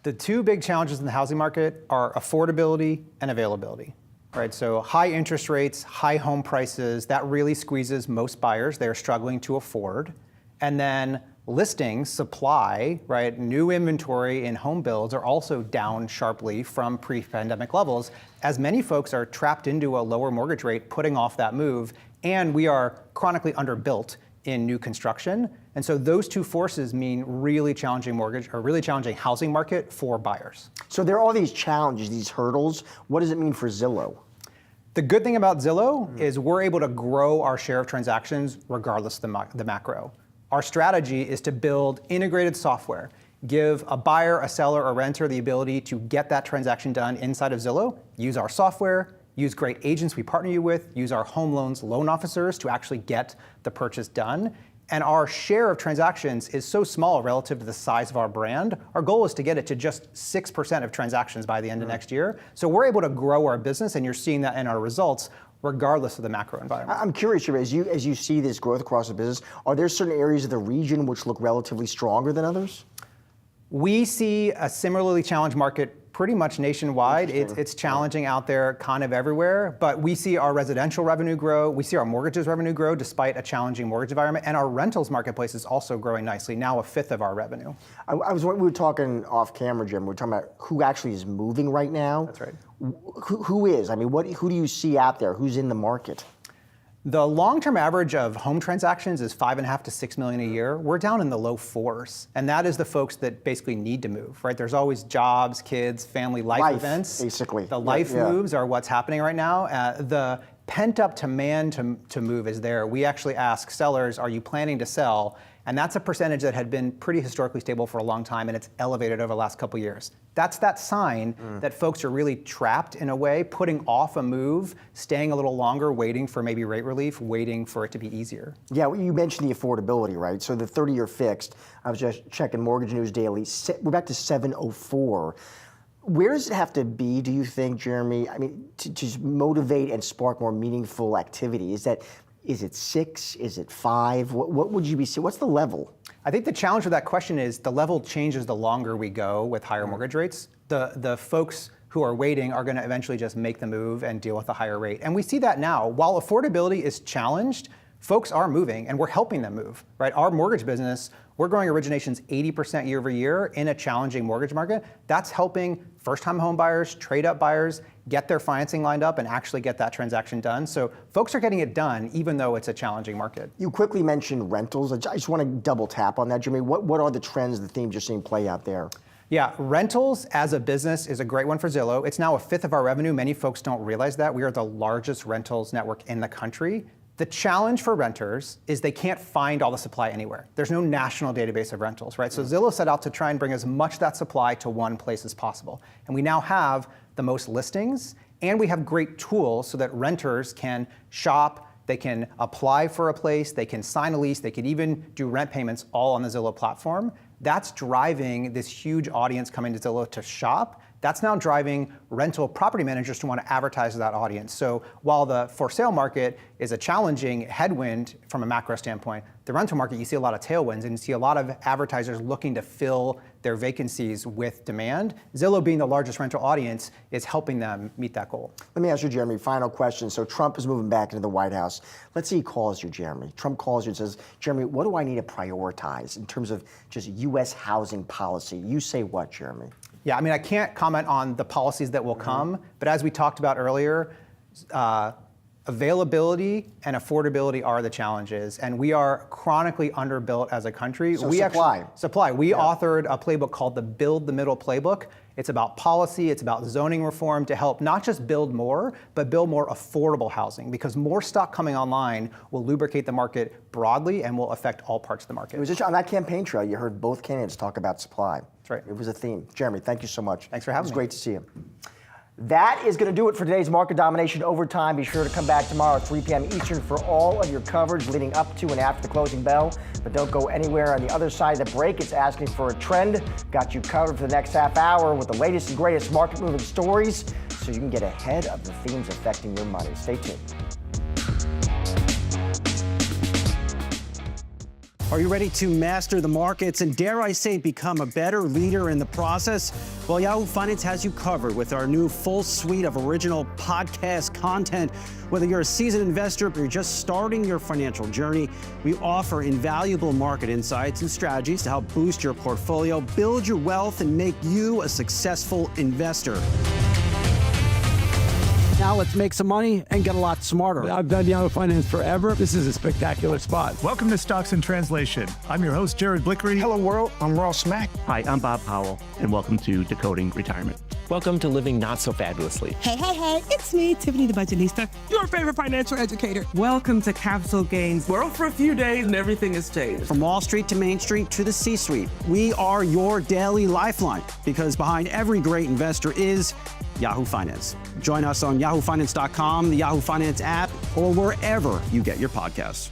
The two big challenges in the housing market are affordability and availability. Right, so high interest rates, high home prices, that really squeezes most buyers. They're struggling to afford. And then listings, supply, right, new inventory in home builds are also down sharply from pre-pandemic levels, as many folks are trapped into a lower mortgage rate, putting off that move, and we are chronically underbuilt in new construction. And so those two forces mean really challenging mortgage or really challenging housing market for buyers. So there are all these challenges, these hurdles. What does it mean for Zillow? The good thing about Zillow is we're able to grow our share of transactions regardless of the macro. Our strategy is to build integrated software give a buyer, a seller, a renter the ability to get that transaction done inside of Zillow, use our software, use great agents we partner you with, use our home loans loan officers to actually get the purchase done. And our share of transactions is so small relative to the size of our brand. Our goal is to get it to just 6% of transactions by the end of next year. So we're able to grow our business, and you're seeing that in our results, regardless of the macro environment. I'm curious, Jeremy, as you see this growth across the business, are there certain areas of the region which look relatively stronger than others? We see a similarly challenged market pretty much nationwide. It's challenging out there kind of everywhere, but we see our residential revenue grow. We see our mortgages revenue grow despite a challenging mortgage environment, and our rentals marketplace is also growing nicely, now a fifth of our revenue. We were talking off camera, Jim. We were talking about who actually is moving right now. That's right. Who is? I mean, who do you see out there? Who's in the market? The long-term average of home transactions is 5.5 to 6 million a year. We're down in the low fours, and that is the folks that basically need to move, right? There's always jobs, kids, family, life events. Basically. The life moves are what's happening right now. The pent-up demand to move is there. We actually ask sellers, are you planning to sell? And that's a percentage that had been pretty historically stable for a long time, and it's elevated over the last couple years. That's that sign that folks are really trapped in a way, putting off a move, staying a little longer, waiting for maybe rate relief, waiting for it to be easier. Yeah, well, you mentioned the affordability, right? So the 30-year fixed, I was just checking Mortgage News Daily, we're back to 704. Where does it have to be, do you think, Jeremy, I mean, to motivate and spark more meaningful activity? Is it 6? Is it 5? What would you be seeing? What's the level? I think the challenge with that question is the level changes the longer we go with higher mortgage rates. The folks who are waiting are going to eventually just make the move and deal with a higher rate. And we see that now. While affordability is challenged, folks are moving, and we're helping them move, right? Our mortgage business, we're growing originations 80% year over year in a challenging mortgage market. That's helping first-time home buyers, trade-up buyers, get their financing lined up and actually get that transaction done. So folks are getting it done, even though it's a challenging market. You quickly mentioned rentals. I just want to double tap on that, Jimmy. What are the trends, the themes you're seeing play out there? Yeah, rentals as a business is a great one for Zillow. It's now a fifth of our revenue. Many folks don't realize that. We are the largest rentals network in the country. The challenge for renters is they can't find all the supply anywhere. There's no national database of rentals, right? So Zillow set out to try and bring as much of that supply to one place as possible. And we now have the most listings, and we have great tools so that renters can shop, they can apply for a place, they can sign a lease, they can even do rent payments all on the Zillow platform. That's driving this huge audience coming to Zillow to shop. That's now driving rental property managers to want to advertise to that audience. So while the for sale market is a challenging headwind from a macro standpoint, the rental market, you see a lot of tailwinds, and you see a lot of advertisers looking to fill their vacancies with demand. Zillow, being the largest rental audience, is helping them meet that goal. Let me ask you, Jeremy, final question. So Trump is moving back into the White House. Let's say he calls you, Jeremy. Trump calls you and says, Jeremy, what do I need to prioritize in terms of just U.S. housing policy? You say what, Jeremy? Yeah, I mean, I can't comment on the policies that will come, but as we talked about earlier, availability and affordability are the challenges, and we are chronically underbuilt as a country. So supply. We authored a playbook called the Build the Middle Playbook. It's about policy, it's about zoning reform to help not just build more, but build more affordable housing, because more stock coming online will lubricate the market broadly and will affect all parts of the market. It was just on that campaign trail, you heard both candidates talk about supply. That's right. It was a theme. Jeremy, thank you so much. Thanks for having me. It was great to see you. That is going to do it for today's Market Domination Overtime. Be sure to come back tomorrow at 3 p.m. Eastern for all of your coverage leading up to and after the closing bell. But don't go anywhere. On the other side of the break, it's Asking for a Trend. Got you covered for the next half hour with the latest and greatest market-moving stories so you can get ahead of the themes affecting your money. Stay tuned. Are you ready to master the markets and, dare I say, become a better leader in the process? Well, Yahoo Finance has you covered with our new full suite of original podcast content. Whether you're a seasoned investor or you're just starting your financial journey, we offer invaluable market insights and strategies to help boost your portfolio, build your wealth, and make you a successful investor. Now let's make some money and get a lot smarter. I've done Yahoo Finance forever. This is a spectacular spot. Welcome to Stocks in Translation. I'm your host, Jared Blickery. Hello, world. I'm Ross Mack. Hi, I'm Bob Powell, and welcome to Decoding Retirement. Welcome to Living Not So Fabulously. Hey, it's me, Tiffany the Budgetista, your favorite financial educator. Welcome to Capital Gains World for a few days and everything has changed. From Wall Street to Main Street to the C-suite, we are your daily lifeline because behind every great investor is Yahoo Finance. Join us on yahoofinance.com, the Yahoo Finance app, or wherever you get your podcasts.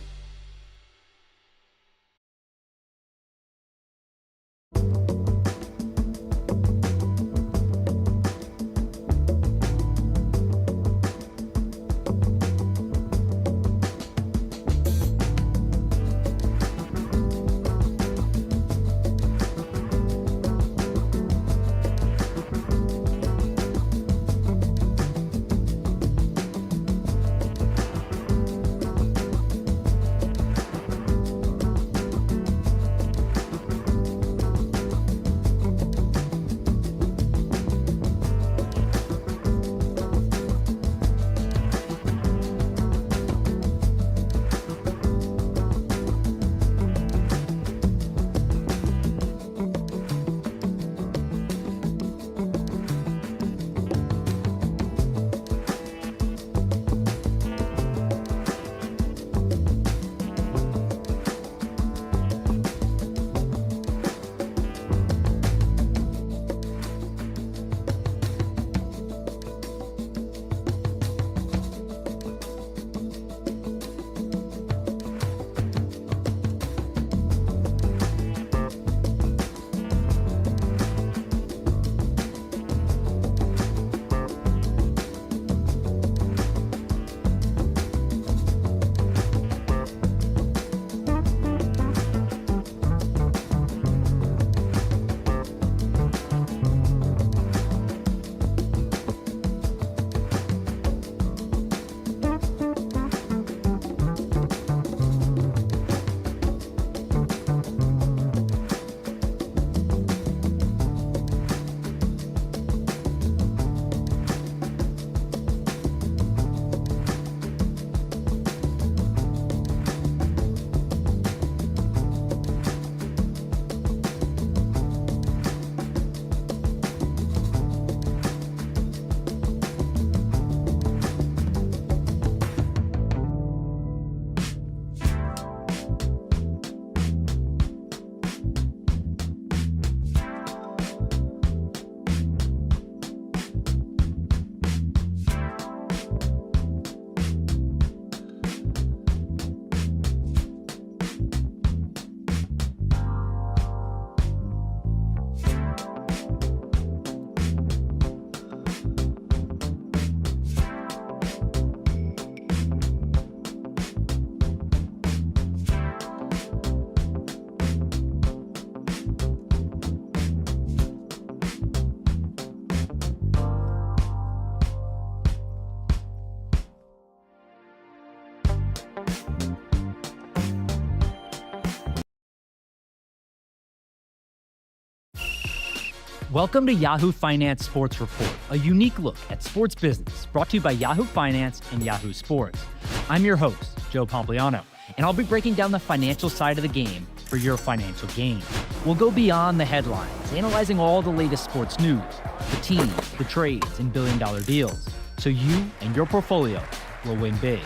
Welcome to Yahoo Finance Sports Report, a unique look at sports business brought to you by Yahoo Finance and Yahoo Sports. I'm your host, Joe Pompliano, and I'll be breaking down the financial side of the game for your financial gain. We'll go beyond the headlines, analyzing all the latest sports news, the teams, the trades, and billion-dollar deals, so you and your portfolio will win big.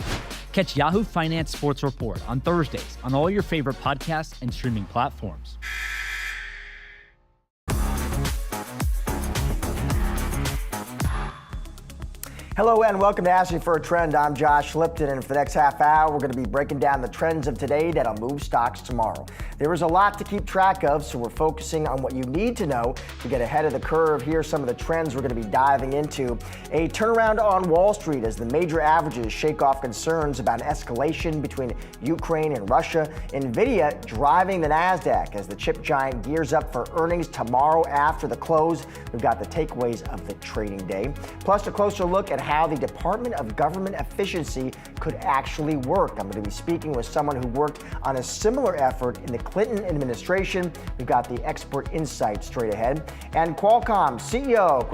Catch Yahoo Finance Sports Report on Thursdays on all your favorite podcasts and streaming platforms. Hello and welcome to Asking for a Trend. I'm Josh Lipton, and for the next half hour, we're going to be breaking down the trends of today that'll move stocks tomorrow. There is a lot to keep track of, so we're focusing on what you need to know to get ahead of the curve. Here's some of the trends we're going to be diving into. A turnaround on Wall Street as the major averages shake off concerns about an escalation between Ukraine and Russia. Nvidia driving the Nasdaq as the chip giant gears up for earnings tomorrow after the close. We've got the takeaways of the trading day, plus a closer look at how the Department of Government Efficiency could actually work. I'm going to be speaking with someone who worked on a similar effort in the Clinton administration. We've got the expert insight straight ahead. And Qualcomm CEO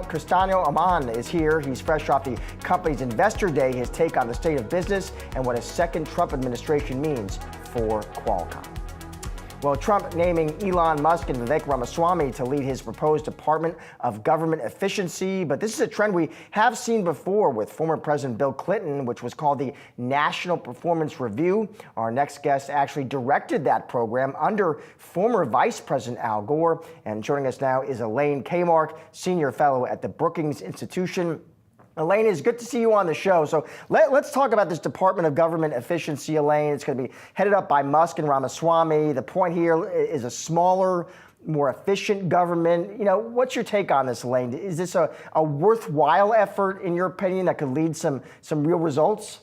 Cristiano Amon is here. He's fresh off the company's Investor Day, his take on the state of business and what a second Trump administration means for Qualcomm. Well, Trump naming Elon Musk and Vivek Ramaswamy to lead his proposed Department of Government Efficiency. But this is a trend we have seen before with former President Bill Clinton, which was called the National Performance Review. Our next guest actually directed that program under former Vice President Al Gore. And joining us now is Elaine Kmark, Senior Fellow at the Brookings Institution. Elaine, it's good to see you on the show. So let's talk about this Department of Government Efficiency, Elaine. It's going to be headed up by Musk and Ramaswamy. The point here is a smaller, more efficient government. You know, what's your take on this, Elaine? Is this a worthwhile effort, in your opinion, that could lead some real results?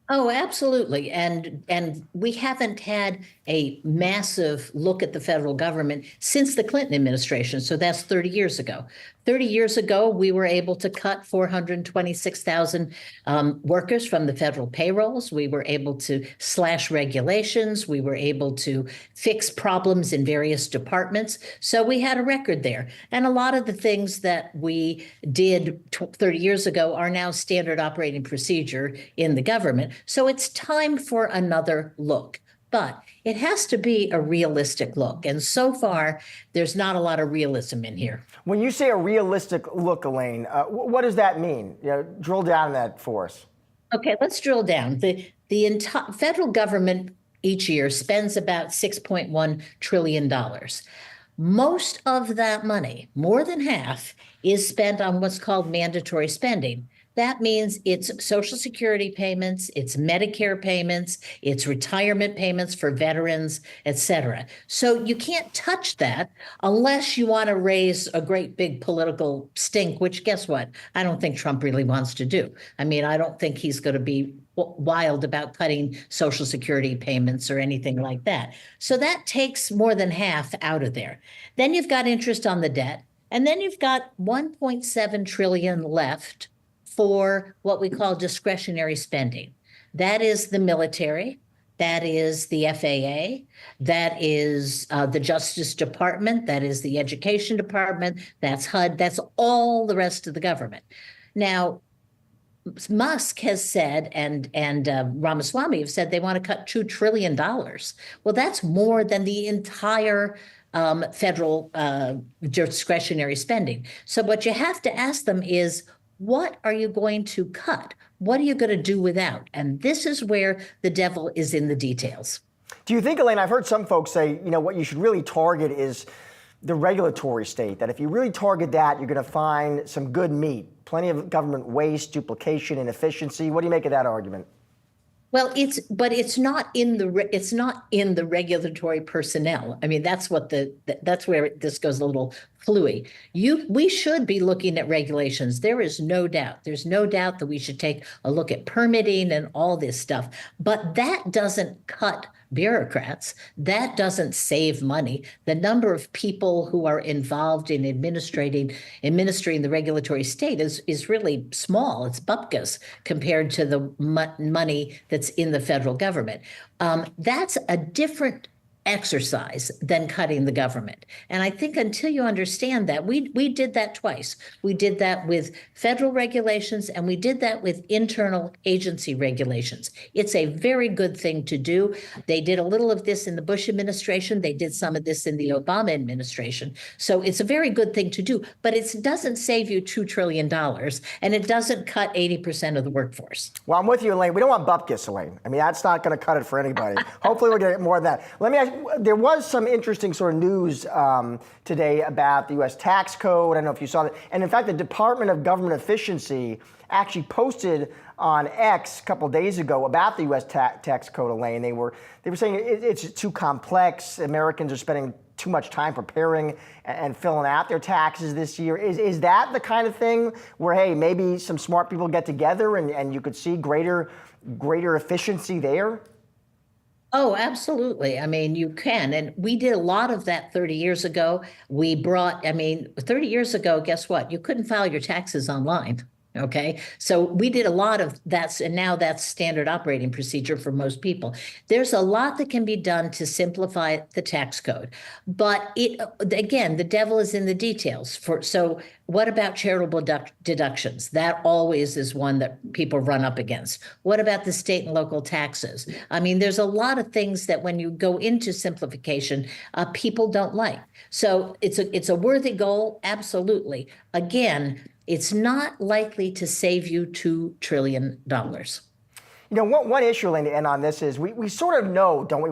Oh, absolutely. And we haven't had a massive look at the federal government since the Clinton administration. So that's 30 years ago. 30 years ago, we were able to cut 426,000 workers from the federal payrolls. We were able to slash regulations. We were able to fix problems in various departments. So we had a record there. And a lot of the things that we did 30 years ago are now standard operating procedure in the government. So it's time for another look. But it has to be a realistic look. And so far, there's not a lot of realism in here. When you say a realistic look, Elaine, what does that mean? You know, drill down on that for us. Okay, let's drill down. The entire federal government each year spends about $6.1 trillion. Most of that money, more than half, is spent on what's called mandatory spending. That means it's Social Security payments, it's Medicare payments, it's retirement payments for veterans, et cetera. So you can't touch that unless you want to raise a great big political stink, which guess what? I don't think Trump really wants to do. I mean, I don't think he's going to be wild about cutting Social Security payments or anything like that. So that takes more than half out of there. Then you've got interest on the debt, and then you've got 1.7 trillion left for what we call discretionary spending. That is the military, that is the FAA, that is the Justice Department, that is the Education Department, that's HUD, that's all the rest of the government. Now, Musk has said, and Ramaswamy have said they want to cut $2 trillion. Well, that's more than the entire federal discretionary spending. So what you have to ask them is, what are you going to cut? What are you going to do without? And this is where the devil is in the details. Do you think, Elaine, I've heard some folks say, you know, what you should really target is the regulatory state, that if you really target that, you're going to find some good meat, plenty of government waste, duplication, inefficiency. What do you make of that argument? Well, it's not in the regulatory personnel. I mean, that's where this goes a little fluey. We should be looking at regulations. There is no doubt. There's no doubt that we should take a look at permitting and all this stuff. But that doesn't cut bureaucrats. That doesn't save money. The number of people who are involved in administering the regulatory state is really small. It's bupkis compared to the money that's in the federal government. That's a different exercise than cutting the government. And I think until you understand that, we did that twice. We did that with federal regulations, and we did that with internal agency regulations. It's a very good thing to do. They did a little of this in the Bush administration. They did some of this in the Obama administration. So it's a very good thing to do, but it doesn't save you $2 trillion, and it doesn't cut 80% of the workforce. Well, I'm with you, Elaine. We don't want bupkis, Elaine. I mean, that's not going to cut it for anybody. Hopefully we're going to get more of that. Let me ask, there was some interesting sort of news today about the U.S. tax code. I don't know if you saw that. And in fact, the Department of Government Efficiency actually posted on X a couple of days ago about the U.S. tax code, Elaine. They were saying it's too complex. Americans are spending too much time preparing and filling out their taxes this year. Is that the kind of thing where, hey, maybe some smart people get together and you could see greater efficiency there? Oh, absolutely. I mean, you can. And we did a lot of that 30 years ago. 30 years ago, guess what? You couldn't file your taxes online. Okay, so we did a lot of that, and now that's standard operating procedure for most people. There's a lot that can be done to simplify the tax code, but again, the devil is in the details. So what about charitable deductions? That always is one that people run up against. What about the state and local taxes? I mean, there's a lot of things that when you go into simplification, people don't like. So it's a worthy goal, absolutely. Again, it's not likely to save you $2 trillion. You know, one issue, Elaine, to end on this is we sort of know, don't we,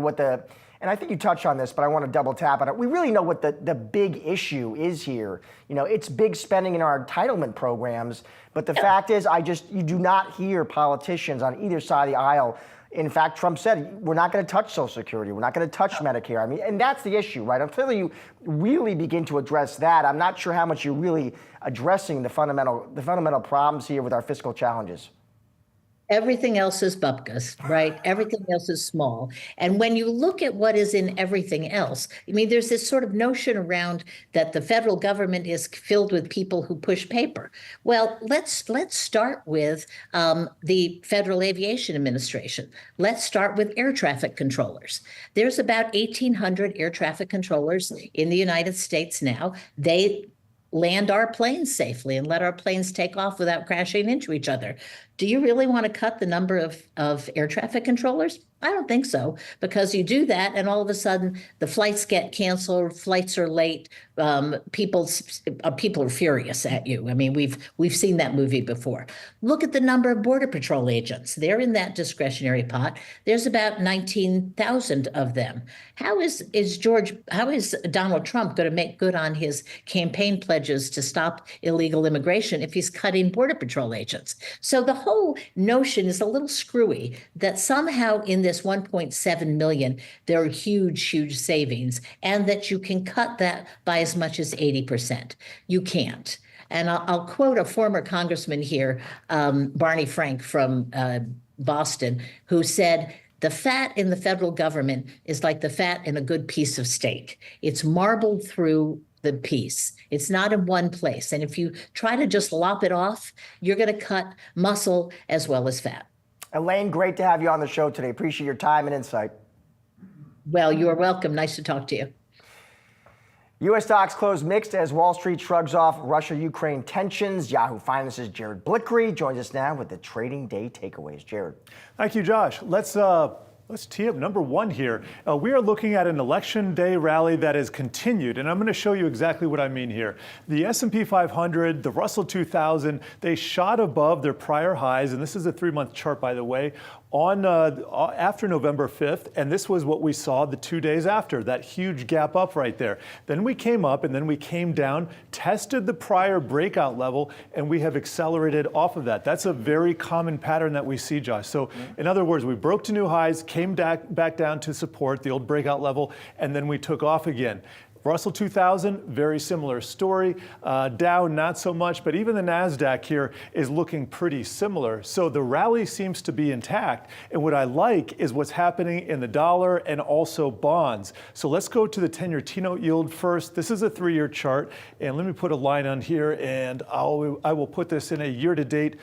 and I think you touched on this, but I want to double tap on it. We really know what the big issue is here. You know, it's big spending in our entitlement programs, but the fact is you do not hear politicians on either side of the aisle. In fact, Trump said, we're not going to touch Social Security. We're not going to touch Medicare. I mean, and that's the issue, right? Until you really begin to address that, I'm not sure how much you're really addressing the fundamental problems here with our fiscal challenges. Everything else is bupkis, right? Everything else is small. And when you look at what is in everything else, I mean, there's this sort of notion around that the federal government is filled with people who push paper. Well, let's start with the Federal Aviation Administration. Let's start with air traffic controllers. There's about 1,800 air traffic controllers in the United States now. They land our planes safely and let our planes take off without crashing into each other. Do you really want to cut the number of air traffic controllers? I don't think so, because you do that and all of a sudden the flights get canceled, flights are late, people are furious at you. I mean, we've seen that movie before. Look at the number of Border Patrol agents. They're in that discretionary pot. There's about 19,000 of them. How is Donald Trump going to make good on his campaign pledges to stop illegal immigration if he's cutting Border Patrol agents? So the whole notion is a little screwy that somehow in this 1.7 million, there are huge savings, and that you can cut that by as much as 80%. You can't. And I'll quote a former congressman here, Barney Frank from Boston, who said, "The fat in the federal government is like the fat in a good piece of steak. It's marbled through the piece. It's not in one place. And if you try to just lop it off, you're going to cut muscle as well as fat." Elaine, great to have you on the show today. Appreciate your time and insight. Well, you are welcome. Nice to talk to you. U.S. stocks closed mixed as Wall Street shrugs off Russia-Ukraine tensions. Yahoo Finance's Jared Blickery joins us now with the trading day takeaways. Jared. Thank you, Josh. Let's tee up number one here. We are looking at an election day rally that has continued, and I'm going to show you exactly what I mean here. The S&P 500, the Russell 2000, they shot above their prior highs, and this is a 3-month chart, by the way, on after November 5th, and this was what we saw the 2 days after, that huge gap up right there. Then we came up, and then we came down, tested the prior breakout level, and we have accelerated off of that. That's a very common pattern that we see, Josh. So in other words, we broke to new highs, came back down to support the old breakout level, and then we took off again. Russell 2000, very similar story. Dow, not so much, but even the Nasdaq here is looking pretty similar. So the rally seems to be intact. And what I like is what's happening in the dollar and also bonds. So let's go to the 10-year T-note yield first. This is a 3-year chart. And let me put a line on here, and I will put this in a year-to-date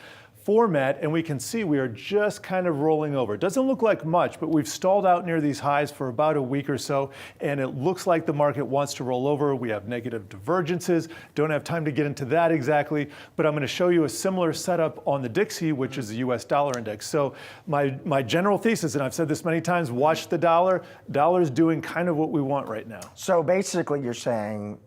format, and we can see we are just kind of rolling over. It doesn't look like much, but we've stalled out near these highs for about a week or so, and it looks like the market wants to roll over. We have negative divergences. Don't have time to get into that exactly, but I'm going to show you a similar setup on the Dixie, which is the US dollar index. So my general thesis, and I've said this many times, watch the dollar. Dollar's doing kind of what we want right now. So basically you're saying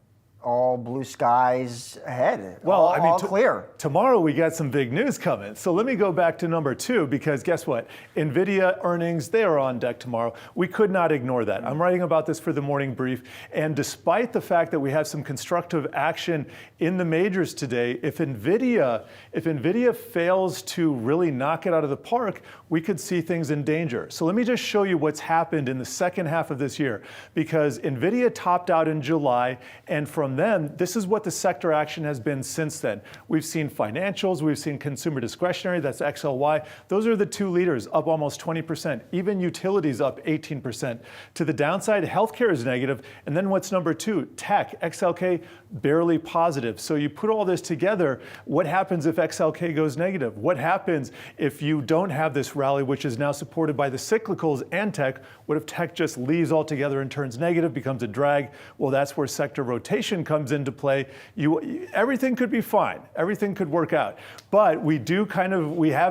all blue skies ahead. Well, all clear. Tomorrow we got some big news coming. So let me go back to number two, because guess what? Nvidia earnings, they are on deck tomorrow. We could not ignore that. I'm writing about this for the morning brief. And despite the fact that we have some constructive action in the majors today, if Nvidia fails to really knock it out of the park, we could see things in danger. So let me just show you what's happened in the second half of this year, because Nvidia topped out in July, and from from then, this is what the sector action has been since then. We've seen financials, we've seen consumer discretionary, that's XLY. Those are the two leaders, up almost 20%. Even utilities up 18%. To the downside, healthcare is negative. And then what's number two? Tech, XLK, barely positive. So you put all this together, what happens if XLK goes negative? What happens if you don't have this rally, which is now supported by the cyclicals and tech? What if tech just leaves altogether and turns negative, becomes a drag? Well, that's where sector rotation comes into play. Everything could be fine. Everything could work out. But we have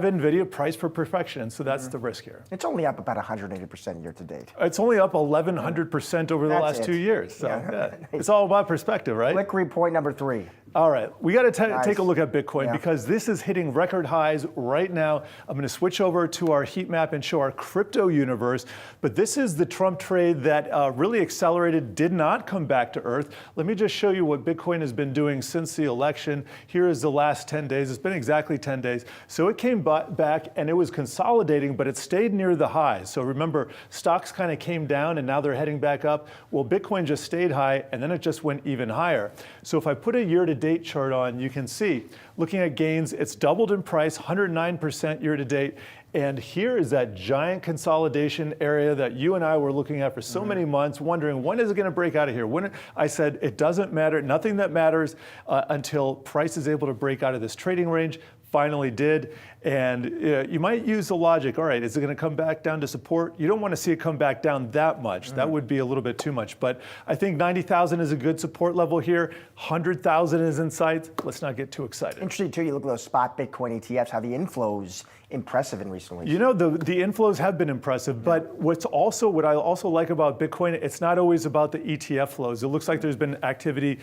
Nvidia priced for perfection, and so that's the risk here. It's only up about 180% year to date. It's only up 1,100% over the last 2 years. So it's all about perspective, right? Quick report number 3. All right, we got to take a look at Bitcoin because this is hitting record highs right now. I'm going to switch over to our heat map and show our crypto universe. But this is the Trump trade that really accelerated, did not come back to earth. Let me just show you what Bitcoin has been doing since the election. Here is the last 10 days. It's been exactly 10 days. So it came back and it was consolidating, but it stayed near the highs. So remember, stocks kind of came down and now they're heading back up. Well, Bitcoin just stayed high and then it just went even higher. So if I put a year-to-date chart on, you can see, looking at gains, it's doubled in price, 109% year to date. And here is that giant consolidation area that you and I were looking at for so many months, wondering when is it going to break out of here? When I said it doesn't matter, nothing that matters until price is able to break out of this trading range. Finally did. And you might use the logic, all right, is it going to come back down to support? You don't want to see it come back down that much. That would be a little bit too much. But I think 90,000 is a good support level here. 100,000 is in sight. Let's not get too excited. Interesting, too, you look at those spot Bitcoin ETFs, how the inflows impressive in recent weeks. You know, the inflows have been impressive, but what I also like about Bitcoin, it's not always about the ETF flows. It looks like there's been activity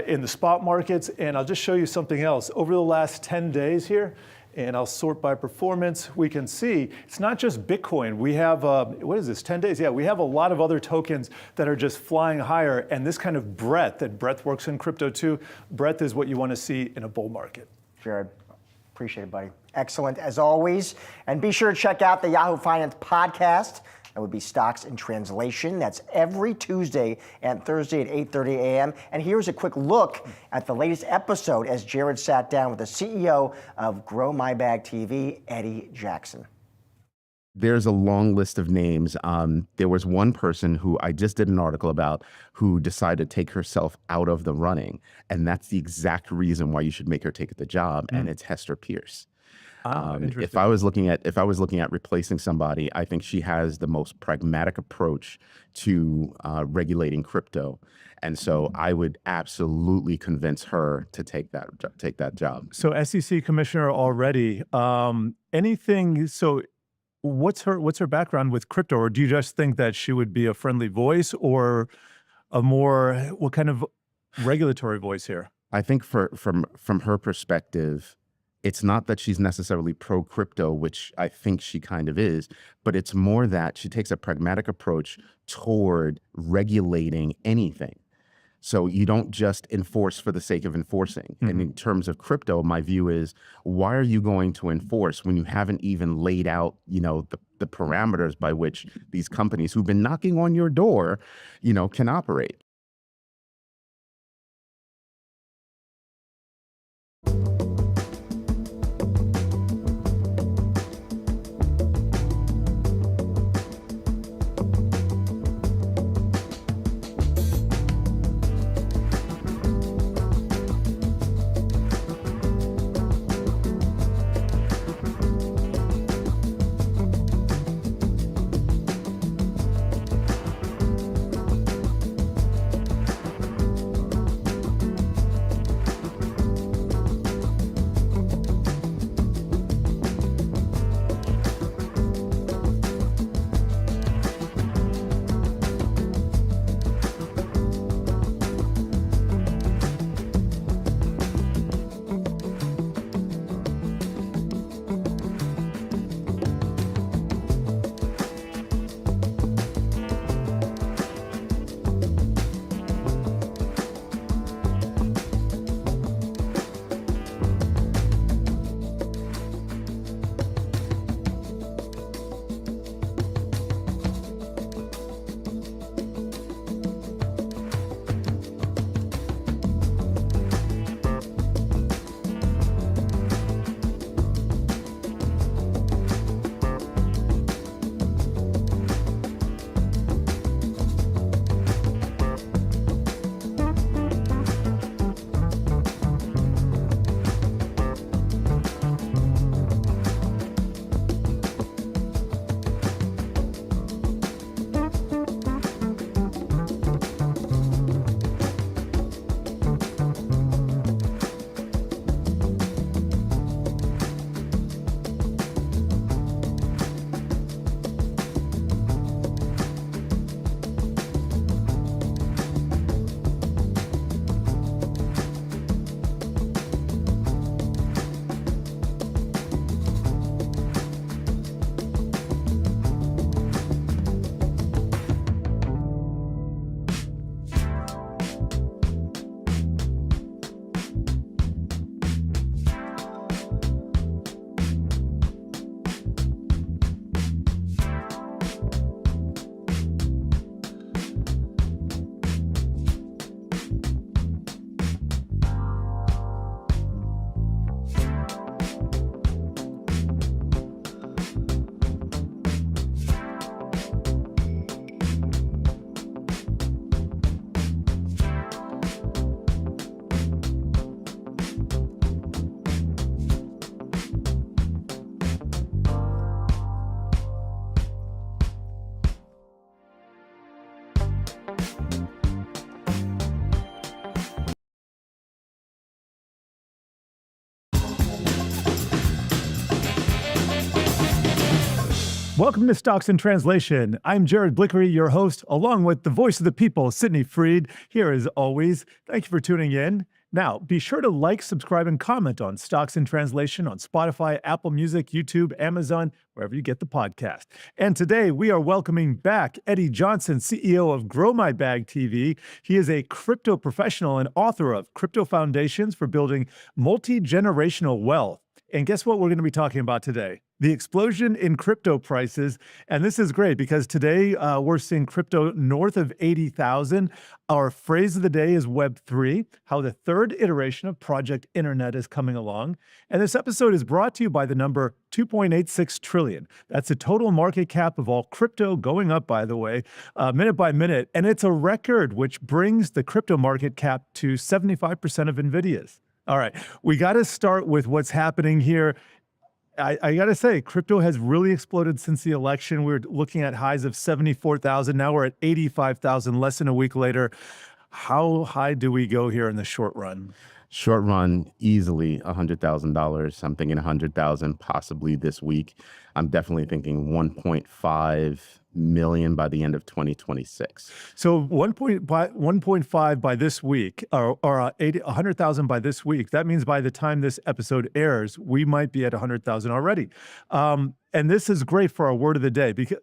in the spot markets, and I'll just show you something else. Over the last 10 days here, and I'll sort by performance, we can see it's not just Bitcoin. We have, 10 days? Yeah, we have a lot of other tokens that are just flying higher, and this kind of breadth, that breadth works in crypto too, breadth is what you want to see in a bull market. Jared, appreciate it, buddy. Excellent as always. And be sure to check out the Yahoo Finance podcast. That would be Stocks in Translation. That's every Tuesday and Thursday at 8:30 a.m. And here's a quick look at the latest episode as Jared sat down with the CEO of Grow My Bag TV, Eddie Jackson. There's a long list of names. There was one person who I just did an article about who decided to take herself out of the running. And that's the exact reason why you should make her take the job. And it's Hester Pierce. If I was looking at replacing somebody, I think she has the most pragmatic approach to regulating crypto. And so I would absolutely convince her to take that job. So SEC commissioner already. What's her background with crypto, or do you just think that she would be a friendly voice or what kind of regulatory voice here? I think from her perspective, it's not that she's necessarily pro crypto, which I think she kind of is, but it's more that she takes a pragmatic approach toward regulating anything. So you don't just enforce for the sake of enforcing. And in terms of crypto, my view is, why are you going to enforce when you haven't even laid out, the parameters by which these companies who've been knocking on your door, can operate? Welcome to Stocks in Translation. I'm Jared Blickery, your host, along with the voice of the people, Sydney Freed, here as always. Thank you for tuning in. Now, be sure to like, subscribe, and comment on Stocks in Translation on Spotify, Apple Music, YouTube, Amazon, wherever you get the podcast. And today we are welcoming back Eddie Johnson, CEO of Grow My Bag TV. He is a crypto professional and author of Crypto Foundations for Building Multi-Generational Wealth. And guess what we're going to be talking about today? The explosion in crypto prices. And this is great because today we're seeing crypto north of 80,000. Our phrase of the day is Web3, how the third iteration of Project Internet is coming along. And this episode is brought to you by the number 2.86 trillion. That's the total market cap of all crypto, going up, by the way, minute by minute. And it's a record, which brings the crypto market cap to 75% of Nvidia's. All right, we got to start with what's happening here. I got to say, crypto has really exploded since the election. We're looking at highs of 74,000. Now we're at 85,000 less than a week later. How high do we go here in the short run? Short run, easily $100,000. I'm thinking 100,000 possibly this week. I'm definitely thinking 1.5 million by the end of 2026. So 1.5 by this week, or 100,000 by this week. That means by the time this episode airs, we might be at 100,000 already. And this is great for our word of the day because.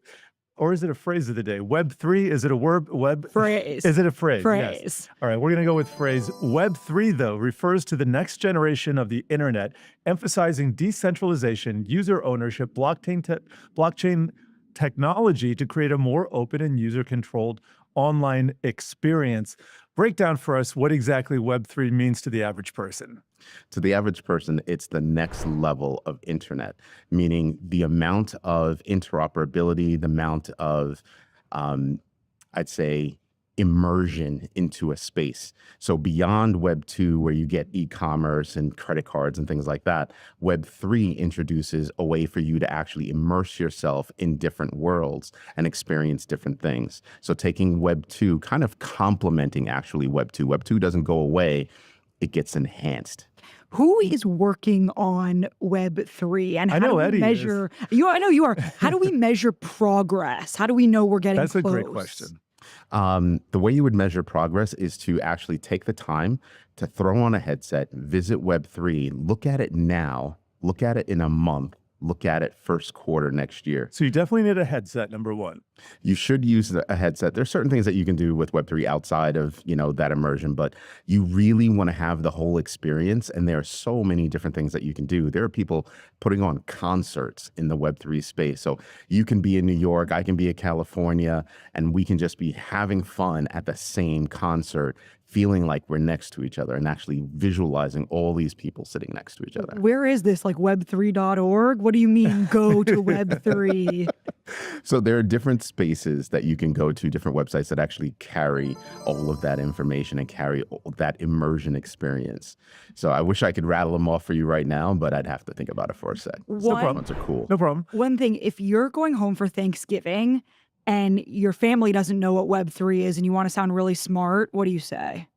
Or is it a phrase of the day? Web3, is it a web? Phrase. Is it a phrase? Phrase. Yes. All right, we're going to go with phrase. Web3, though, refers to the next generation of the internet, emphasizing decentralization, user ownership, blockchain technology to create a more open and user-controlled online experience. Break down for us what exactly Web3 means to the average person. To the average person, it's the next level of internet, meaning the amount of interoperability, the amount of, I'd say, immersion into a space. So beyond Web 2, where you get e-commerce and credit cards and things like that, Web 3 introduces a way for you to actually immerse yourself in different worlds and experience different things. So taking Web 2, kind of complementing actually Web 2. Web 2 doesn't go away, it gets enhanced. Who is working on Web3 and how do we Eddie measure? I know you are. How do we measure progress? How do we know we're getting That's close? a great question. The way you would measure progress is to actually take the time to throw on a headset, visit Web3, look at it now, look at it in a month, look at it first quarter next year. So you definitely need a headset, number one. You should use a headset. There's certain things that you can do with Web3 outside of, that immersion, but you really want to have the whole experience. And there are so many different things that you can do. There are people putting on concerts in the Web3 space. So you can be in New York, I can be in California, and we can just be having fun at the same concert, feeling like we're next to each other and actually visualizing all these people sitting next to each other. Where is this? Like web3.org? What do you mean go to Web3? So there are different spaces that you can go to, different websites that actually carry all of that information and carry all that immersion experience. So I wish I could rattle them off for you right now, but I'd have to think about it for a sec. No problem. Ones are cool. No problem. One thing, if you're going home for Thanksgiving and your family doesn't know what Web3 is and you want to sound really smart, what do you say?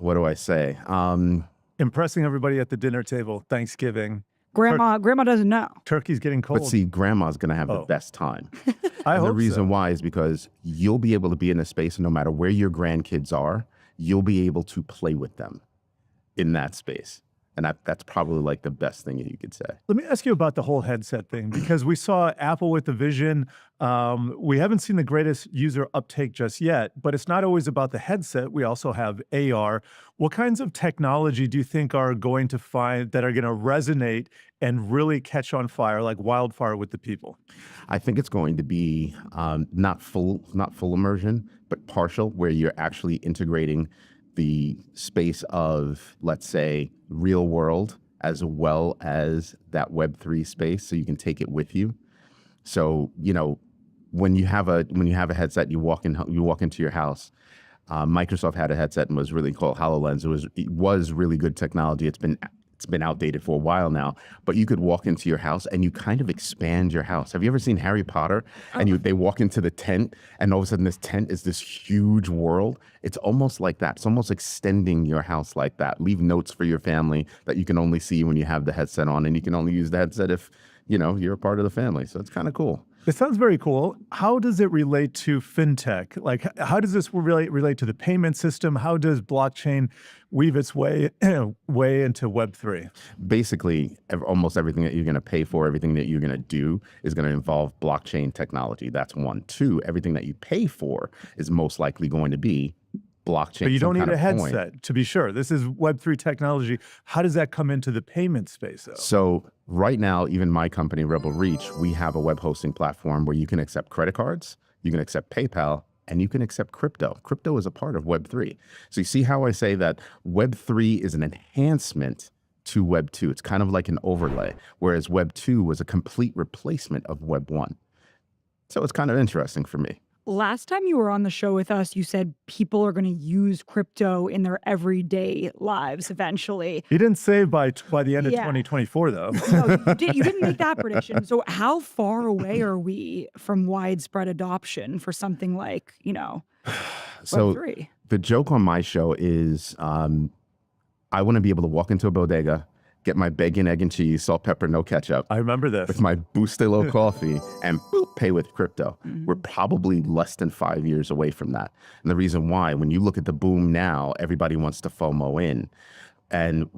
What do I say? Impressing everybody at the dinner table, Thanksgiving. Grandma doesn't know. Turkey's getting cold. But see, grandma's going to have the best time. I hope the reason so. why is because you'll be able to be in a space, and no matter where your grandkids are, you'll be able to play with them in that space. And that's probably like the best thing you could say. Let me ask you about the whole headset thing, because we saw Apple with the Vision. We haven't seen the greatest user uptake just yet, but it's not always about the headset. We also have AR. What kinds of technology do you think are going to that are going to resonate and really catch on fire, like wildfire with the people? I think it's going to be not full immersion, but partial, where you're actually integrating the space of, let's say, real world as well as that Web3 space, so you can take it with you. So, when you have a headset, you walk into your house. Microsoft had a headset and was really called HoloLens. It was really good technology. It's been outdated for a while now, but you could walk into your house and you kind of expand your house. Have you ever seen Harry Potter? And they walk into the tent and all of a sudden this tent is this huge world. It's almost like that. It's almost extending your house like that. Leave notes for your family that you can only see when you have the headset on, and you can only use the headset if you're a part of the family. So it's kind of cool. It sounds very cool. How does it relate to fintech? Like, how does this relate to the payment system? How does blockchain weave its way into Web3? Basically, almost everything that you're going to pay for, everything that you're going to do is going to involve blockchain technology. That's one. Two, everything that you pay for is most likely going to be blockchain. But you don't need a headset, to be sure. This is Web3 technology. How does that come into the payment space, though? So right now, even my company, Rebel Reach, we have a web hosting platform where you can accept credit cards, you can accept PayPal, and you can accept crypto. Crypto is a part of Web3. So you see how I say that Web3 is an enhancement to Web2. It's kind of like an overlay, whereas Web2 was a complete replacement of Web1. So it's kind of interesting for me. Last time you were on the show with us, you said people are going to use crypto in their everyday lives eventually. You didn't say by the end of Yeah. 2024, though. No, you didn't make that prediction. So how far away are we from widespread adoption for something like, So Web3? the joke on my show is I want to be able to walk into a bodega, get my bacon, egg, and cheese, salt, pepper, no ketchup. I remember this. With my Bustelo coffee and boop, pay with crypto. We're probably less than 5 years away from that. And the reason why, when you look at the boom now, everybody wants to FOMO in. And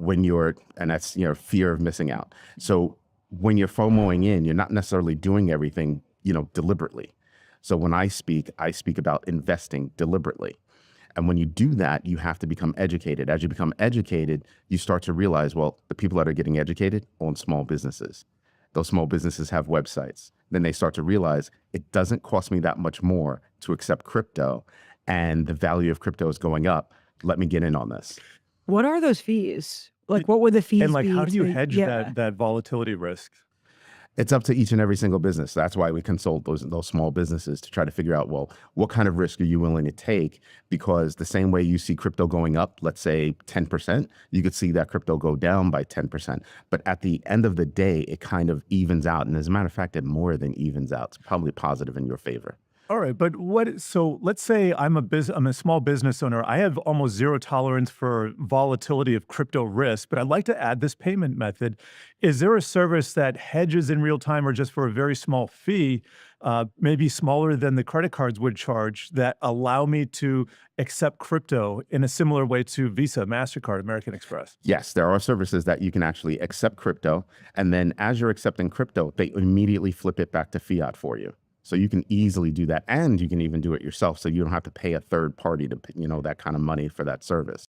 that's fear of missing out. So when you're FOMOing in, you're not necessarily doing everything, deliberately. So when I speak about investing deliberately. And when you do that, you have to become educated. As you become educated, you start to realize, well, the people that are getting educated own small businesses. Those small businesses have websites. Then they start to realize it doesn't cost me that much more to accept crypto, and the value of crypto is going up. Let me get in on this. What are those fees? Like, what would the fees be? And how do you to- hedge yeah. that volatility risk? It's up to each and every single business. That's why we consult those small businesses to try to figure out, well, what kind of risk are you willing to take? Because the same way you see crypto going up, let's say 10%, you could see that crypto go down by 10%. But at the end of the day, it kind of evens out. And as a matter of fact, it more than evens out. It's probably positive in your favor. All right, but so let's say I'm a small business owner. I have almost zero tolerance for volatility of crypto risk, but I'd like to add this payment method. Is there a service that hedges in real time or just for a very small fee, maybe smaller than the credit cards would charge, that allow me to accept crypto in a similar way to Visa, MasterCard, American Express? Yes, there are services that you can actually accept crypto. And then as you're accepting crypto, they immediately flip it back to fiat for you. So you can easily do that, and you can even do it yourself. So you don't have to pay a third party to, that kind of money for that service.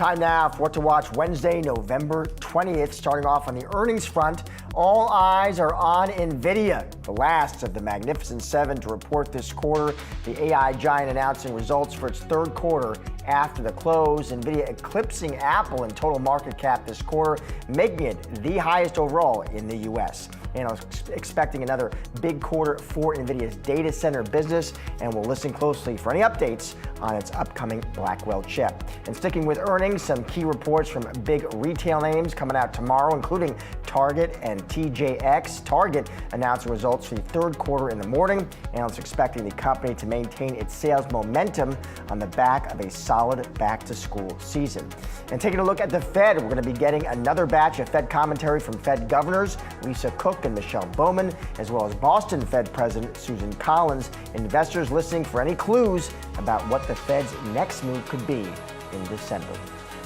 Time now for What to Watch Wednesday, November 20th. Starting off on the earnings front, all eyes are on Nvidia, the last of the Magnificent Seven to report this quarter. The AI giant announcing results for its third quarter after the close. Nvidia eclipsing Apple in total market cap this quarter, making it the highest overall in the U.S. Analysts expecting another big quarter for Nvidia's data center business, and we'll listen closely for any updates on its upcoming Blackwell chip. And sticking with earnings, some key reports from big retail names coming out tomorrow, including Target and TJX. Target announcing results for the third quarter in the morning. Analysts expecting the company to maintain its sales momentum on the back of a solid back-to-school season. And taking a look at the Fed, we're going to be getting another batch of Fed commentary from Fed governors Lisa Cook and Michelle Bowman, as well as Boston Fed President Susan Collins. Investors listening for any clues about what the Fed's next move could be in December.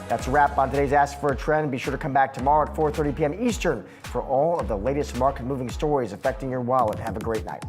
That's a wrap on today's Ask for a Trend. Be sure to come back tomorrow at 4:30 p.m. Eastern for all of the latest market-moving stories affecting your wallet. Have a great night.